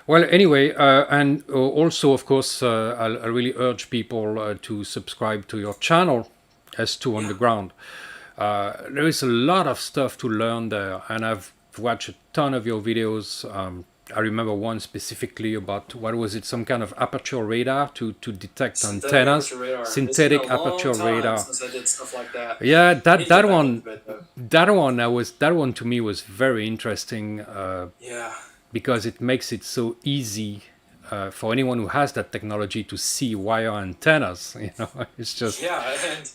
A: Well, anyway, and also, of course, I really urge people to subscribe to your channel, S2 Underground. There is a lot of stuff to learn there, and I've watched a ton of your videos. I remember one specifically about, what was it, some kind of aperture radar to detect antennas. Synthetic aperture radar.
B: Since I did stuff like that.
A: Yeah, that one to me was very interesting.
B: Yeah.
A: Because it makes it so easy for anyone who has that technology to see wire antennas. It's just
B: and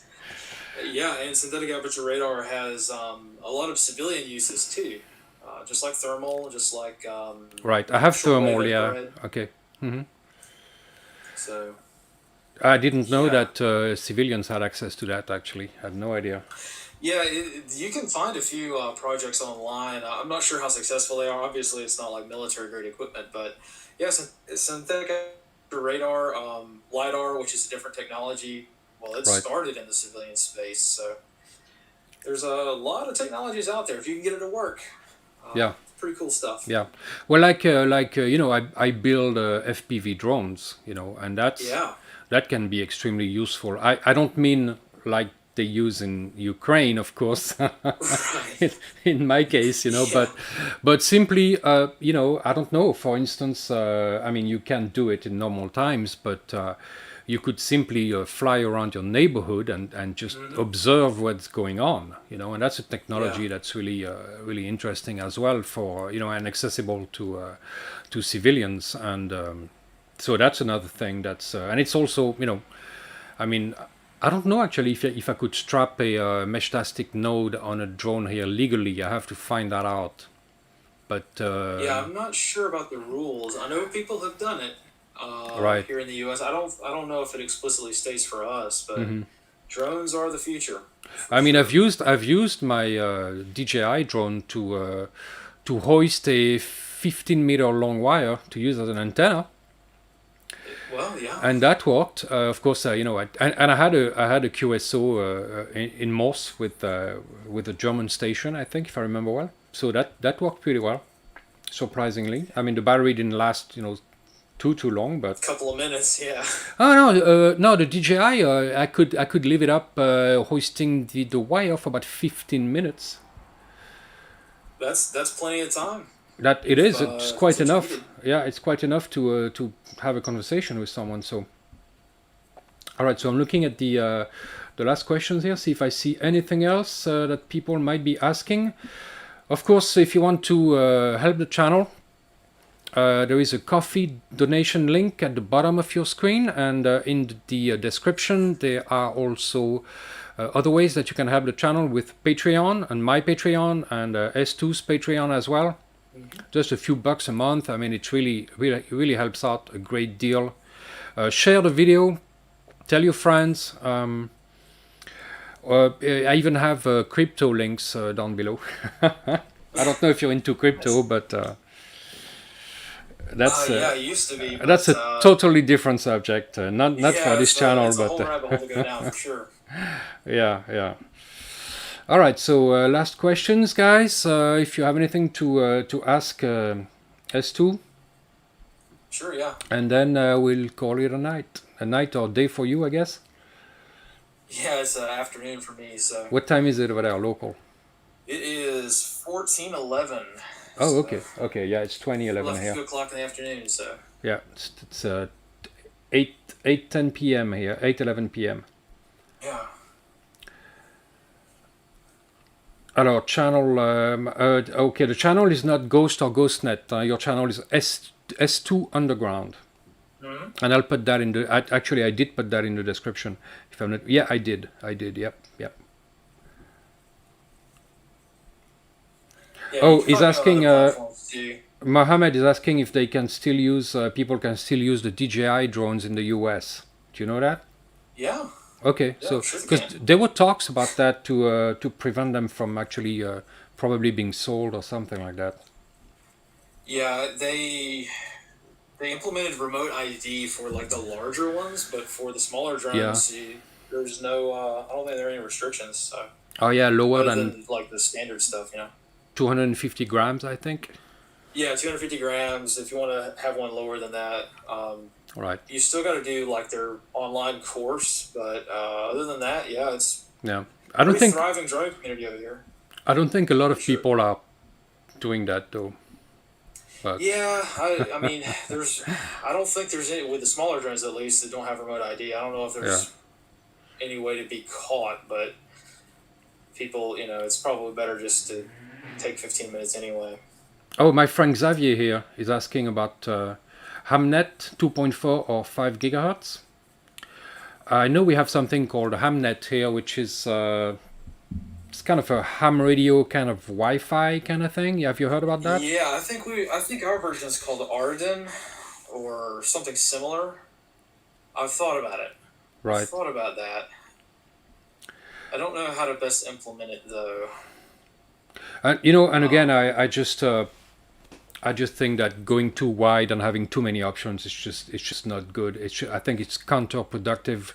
B: synthetic aperture radar has a lot of civilian uses too, just like thermal, just like
A: right. I have thermal, yeah.
B: infrared.
A: Okay. Mm-hmm.
B: So
A: I didn't know that civilians had access to that. Actually, I had no idea.
B: Yeah, you can find a few projects online. I'm not sure how successful they are. Obviously, it's not like military-grade equipment, but yeah, synthetic radar, LiDAR, which is a different technology. Well, it started in the civilian space, so there's a lot of technologies out there if you can get it to work.
A: Yeah.
B: Pretty cool stuff.
A: Yeah. Well, I build FPV drones, and that can be extremely useful. I don't mean like they use in Ukraine, of course.
B: Right.
A: In my case,
B: Yeah.
A: but simply, I don't know. For instance, I mean, you can do it in normal times, but you could simply fly around your neighborhood and just observe what's going on, and that's a technology
B: Yeah.
A: that's really interesting as well for and accessible to civilians, and so that's another thing that's and it's also I mean, I don't know actually if I could strap a Meshtastic node on a drone here legally. I have to find that out. But
B: Yeah, I'm not sure about the rules. I know people have done it
A: right.
B: here in the U.S. I don't know if it explicitly states for us, but drones are the future for
A: I mean,
B: sure.
A: I've used my DJI drone to hoist a 15-meter long wire to use as an antenna.
B: Well, yeah.
A: And that worked. Of course, and I had a QSO in Morse with a German station, I think, if I remember well. So that worked pretty well, surprisingly. I mean, the battery didn't last, too long, but
B: Couple of minutes, yeah.
A: oh no, the DJI, I could leave it up hoisting the wire for about 15 minutes.
B: That's plenty of time.
A: That it is. It's
B: If
A: quite
B: that's what you
A: enough.
B: needed.
A: Yeah, it's quite enough to have a conversation with someone. So, all right. So I'm looking at the last questions here. See if I see anything else that people might be asking. Of course, if you want to help the channel, there is a coffee donation link at the bottom of your screen, and in the description there are also other ways that you can help the channel with Patreon and my Patreon and S2's Patreon as well. Just a few bucks a month. I mean, it really helps out a great deal. Share the video, tell your friends. I even have crypto links down below. I don't know if you're into crypto, but that's
B: Yeah, it used to be, but
A: that's a totally different subject. Not for
B: yeah,
A: this channel,
B: it's a
A: but
B: whole rabbit hole to go down for sure.
A: yeah. All right, so last questions, guys. If you have anything to ask S2,
B: Sure, yeah.
A: and then we'll call it a night or day for you, I guess.
B: Yeah, it's afternoon for me, so
A: What time is it over there, local?
B: it is 14:11.
A: Oh,
B: So
A: okay, yeah, it's 2011
B: left
A: here.
B: 2 o'clock in the afternoon, so
A: Yeah, it's 8:10 p.m. here, 8:11 p.m.
B: yeah.
A: Alors, channel, okay, the channel is not Ghost or GhostNet. Your channel is S2 Underground. And I'll put that in the, actually I did put that in the description. If I'm not, yeah, I did, yep.
B: Yeah,
A: Oh,
B: you can
A: he's
B: find me on
A: asking,
B: other platforms too.
A: Mohammed is asking if they can still use, people can still use the DJI drones in the US. Do you know that?
B: Yeah,
A: Okay,
B: yeah,
A: so
B: I'm sure they
A: because
B: can.
A: there were talks about that to prevent them from actually probably being sold or something like that.
B: Yeah, they implemented remote ID for like the larger ones, but for the smaller drones, there's no. I don't think there are any restrictions. So
A: Oh yeah, lower
B: other
A: than
B: than like the standard stuff,
A: 250 grams, I think.
B: Yeah, 250 grams. If you want to have one lower than that,
A: Right.
B: you still got to do like their online course. But other than that, yeah, it's
A: Yeah. I don't
B: pretty
A: think
B: thriving drone community over here.
A: a lot of
B: Sure.
A: people are doing that though. But
B: Yeah, I mean, I don't think there's any, with the smaller drones at least, that don't have remote ID. I don't know if there's any way to be caught, but people, it's probably better just to take 15 minutes anyway.
A: oh, my friend Xavier here is asking about Hamnet 2.4 or 5 gigahertz. I know we have something called Hamnet here, which is it's kind of a ham radio kind of Wi-Fi kind of thing. Have you heard about that?
B: Yeah, I think our version is called Arden or something similar. I've thought about it.
A: Right.
B: I've thought about that. I don't know how to best implement it though.
A: And and again, I just think that going too wide and having too many options is just not good. I think it's counterproductive.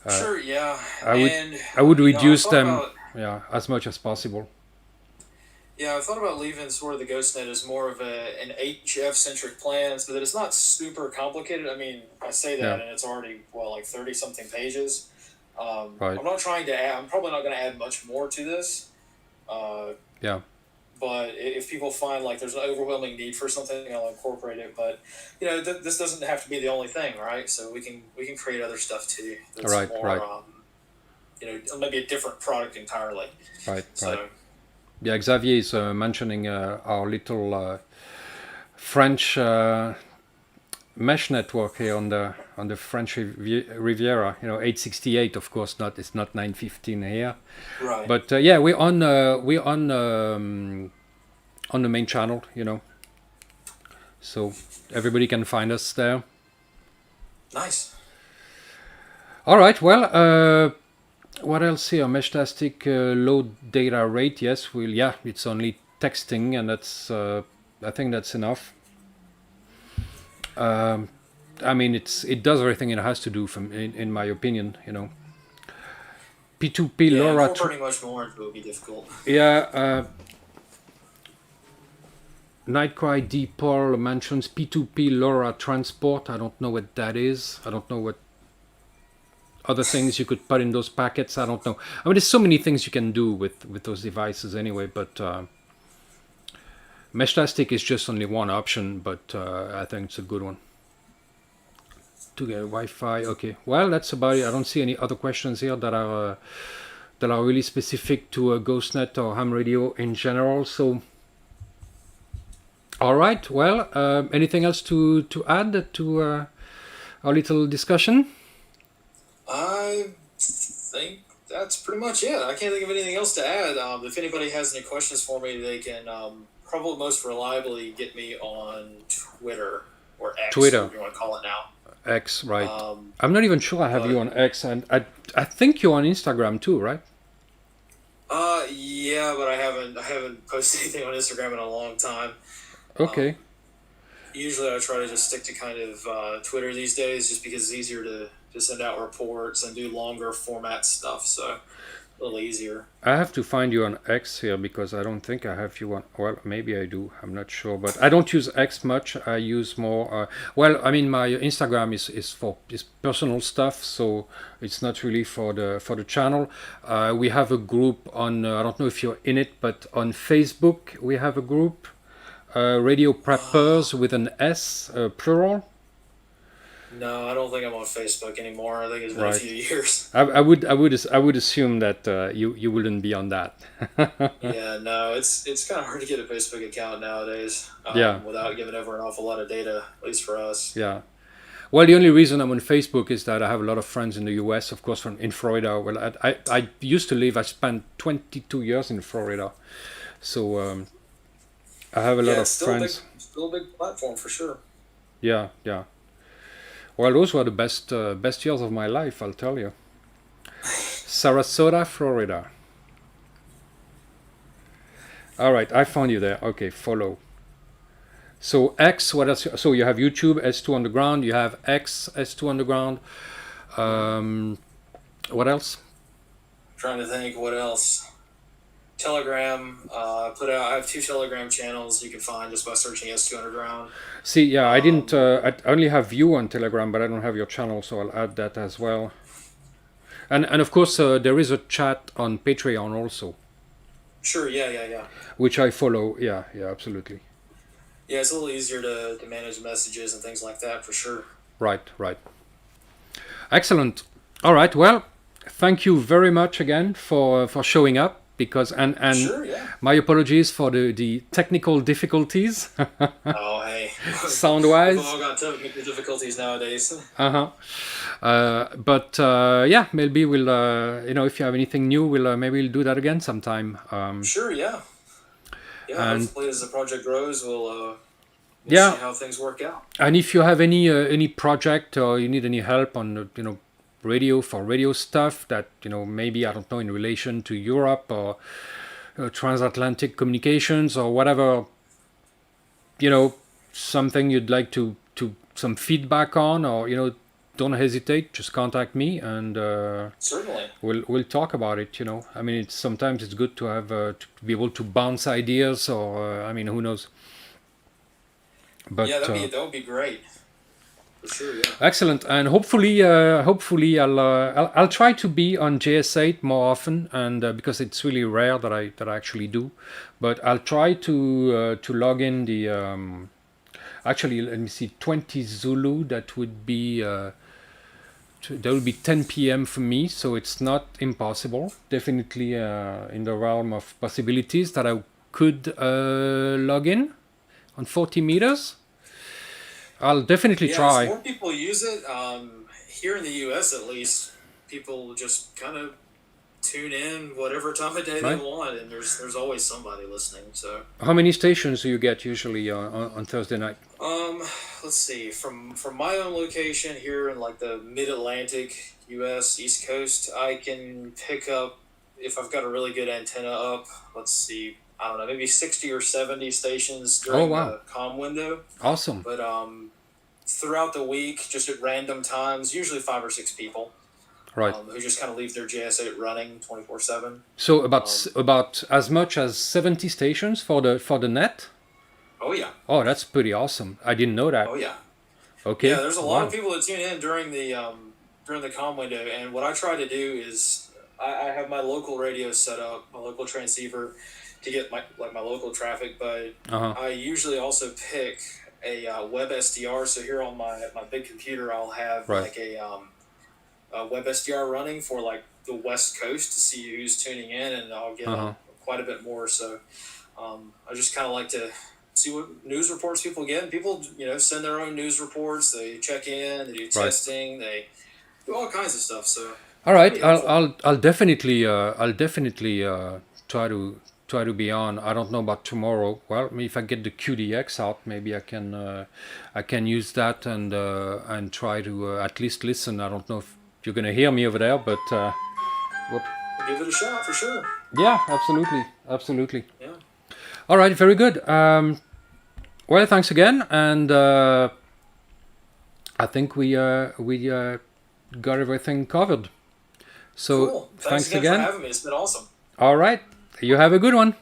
B: Sure, yeah.
A: I would
B: I
A: reduce
B: thought
A: them,
B: about,
A: as much as possible.
B: yeah, I thought about leaving sort of the GhostNet as more of an HF centric plan so that it's not super complicated. I mean, I say that and it's already, like 30 something pages.
A: Right.
B: I'm not trying to add. I'm probably not going to add much more to this.
A: Yeah.
B: But if people find like there's an overwhelming need for something, I'll incorporate it. But this doesn't have to be the only thing, right? So we can create other stuff too. That's
A: Right.
B: more,
A: Right.
B: Maybe a different product entirely.
A: Right.
B: So
A: Right. Yeah. Xavier is mentioning our little French mesh network here on the French Riviera. 868, of course. It's not 915 here.
B: right.
A: But yeah, we're on the main channel. So everybody can find us there.
B: Nice.
A: All right. Well, what else here? Meshtastic low data rate. Yes, it's only texting, and that's I think that's enough. I mean, it does everything it has to do, in my opinion. P2P
B: Yeah,
A: LoRa.
B: incorporating much more into it would be difficult.
A: Yeah. Nightcry DPOL mentions P2P LoRa transport. I don't know what that is. I don't know what other things you could put in those packets. I don't know. I mean, there's so many things you can do with those devices anyway, but Meshtastic is just only one option, but I think it's a good one. To get Wi-Fi, okay. Well, that's about it. I don't see any other questions here that are really specific to GhostNet or ham radio in general. So, all right. Well, anything else to add to our little discussion?
B: I think that's pretty much it. I can't think of anything else to add. If anybody has any questions for me, they can probably most reliably get me on Twitter or X,
A: Twitter.
B: whatever you want to call it now.
A: X, right. I'm not even sure I have you on X, and I think you're on Instagram too, right?
B: Yeah, but I haven't posted anything on Instagram in a long time.
A: Okay.
B: Usually I try to just stick to kind of Twitter these days, just because it's easier to send out reports and do longer format stuff, so a little easier.
A: I have to find you on X here because I don't think I have you on. Well, maybe I do. I'm not sure, but I don't use X much. I use more. Well, I mean, my Instagram is for personal stuff, so it's not really for the channel. We have a group on. I don't know if you're in it, but on Facebook we have a group. Radio Preppers with an S, plural.
B: No, I don't think I'm on Facebook anymore. I think it's been a few years.
A: I would assume that you wouldn't be on that.
B: Yeah, no, it's kind of hard to get a Facebook account nowadays.
A: Yeah.
B: Without giving over an awful lot of data, at least for us.
A: Yeah. Well, the only reason I'm on Facebook is that I have a lot of friends in the U.S., of course, in Florida. Well, I used to live. I spent 22 years in Florida, so I have a lot of friends.
B: Still a big platform for sure.
A: Yeah, yeah. Well, those were the best years of my life, I'll tell you. Sarasota, Florida. All right, I found you there. Okay, follow. So X, what else? So you have YouTube, S2 Underground. You have X, S2 Underground. What else?
B: Trying to think what else. Telegram. I have 2 Telegram channels you can find just by searching S2 Underground.
A: See, yeah, I didn't. I only have you on Telegram, but I don't have your channel, so I'll add that as well. And of course, there is a chat on Patreon also.
B: Sure. Yeah.
A: Which I follow. Yeah, absolutely.
B: Yeah, it's a little easier to manage messages and things like that for sure.
A: Right. Excellent. All right. Well, thank you very much again for showing up. Because and
B: sure, yeah.
A: My apologies for the technical difficulties.
B: Oh, hey.
A: Sound-wise.
B: We've all got technical difficulties nowadays.
A: But yeah, maybe we'll if you have anything new, maybe we'll do that again sometime.
B: Sure, yeah. Yeah, and hopefully as the project grows, we'll see how things work out.
A: And if you have any project or you need any help on radio stuff that maybe I don't know in relation to Europe or transatlantic communications or whatever, something you'd like to some feedback on, or don't hesitate, just contact me and
B: certainly
A: we'll talk about it. I mean, sometimes it's good to have to be able to bounce ideas, or I mean, who knows. But
B: yeah, that would be great. For sure, yeah.
A: Excellent, and hopefully I'll try to be on JS8 more often, and because it's really rare that I actually do, but I'll try to log in the actually, let me see, 20 Zulu. That would be that would be 10 p.m. for me, so it's not impossible. Definitely in the realm of possibilities that I could log in on 40 meters. I'll definitely try.
B: As more people use it, here in the U.S. at least, people just kind of tune in whatever time of day they want, and there's always somebody listening. So,
A: how many stations do you get usually on Thursday night?
B: Let's see. From my own location here in like the Mid-Atlantic U.S. East Coast, I can pick up, if I've got a really good antenna up, let's see, I don't know, maybe 60 or 70 stations during the comm window.
A: Awesome.
B: But throughout the week, just at random times, usually 5 or 6 people.
A: Right.
B: Who just kind of leave their JS8 running 24/7.
A: So about as much as 70 stations for the net?
B: Oh yeah.
A: Oh, that's pretty awesome. I didn't know that.
B: Oh yeah.
A: Okay.
B: Yeah, there's a lot of people that tune in during the comm window, and what I try to do is I have my local radio set up, my local transceiver, to get my local traffic, but I usually also pick a web SDR. So here on my big computer, I'll have like a web SDR running for like the West Coast to see who's tuning in, and I'll get quite a bit more. So I just kind of like to see what news reports people get. And people, send their own news reports. They check in, they do testing, they do all kinds of stuff. So
A: all right, I'll definitely try to be on. I don't know about tomorrow. Well, if I get the QDX out, maybe I can use that and try to at least listen. I don't know if you're gonna hear me over there, but
B: give it a shot for sure.
A: Yeah, absolutely. Yeah. All right, very good. Well, thanks again, and I think we got everything covered. So
B: cool.
A: Thanks
B: again for having me. It's been awesome.
A: All right, you have a good one.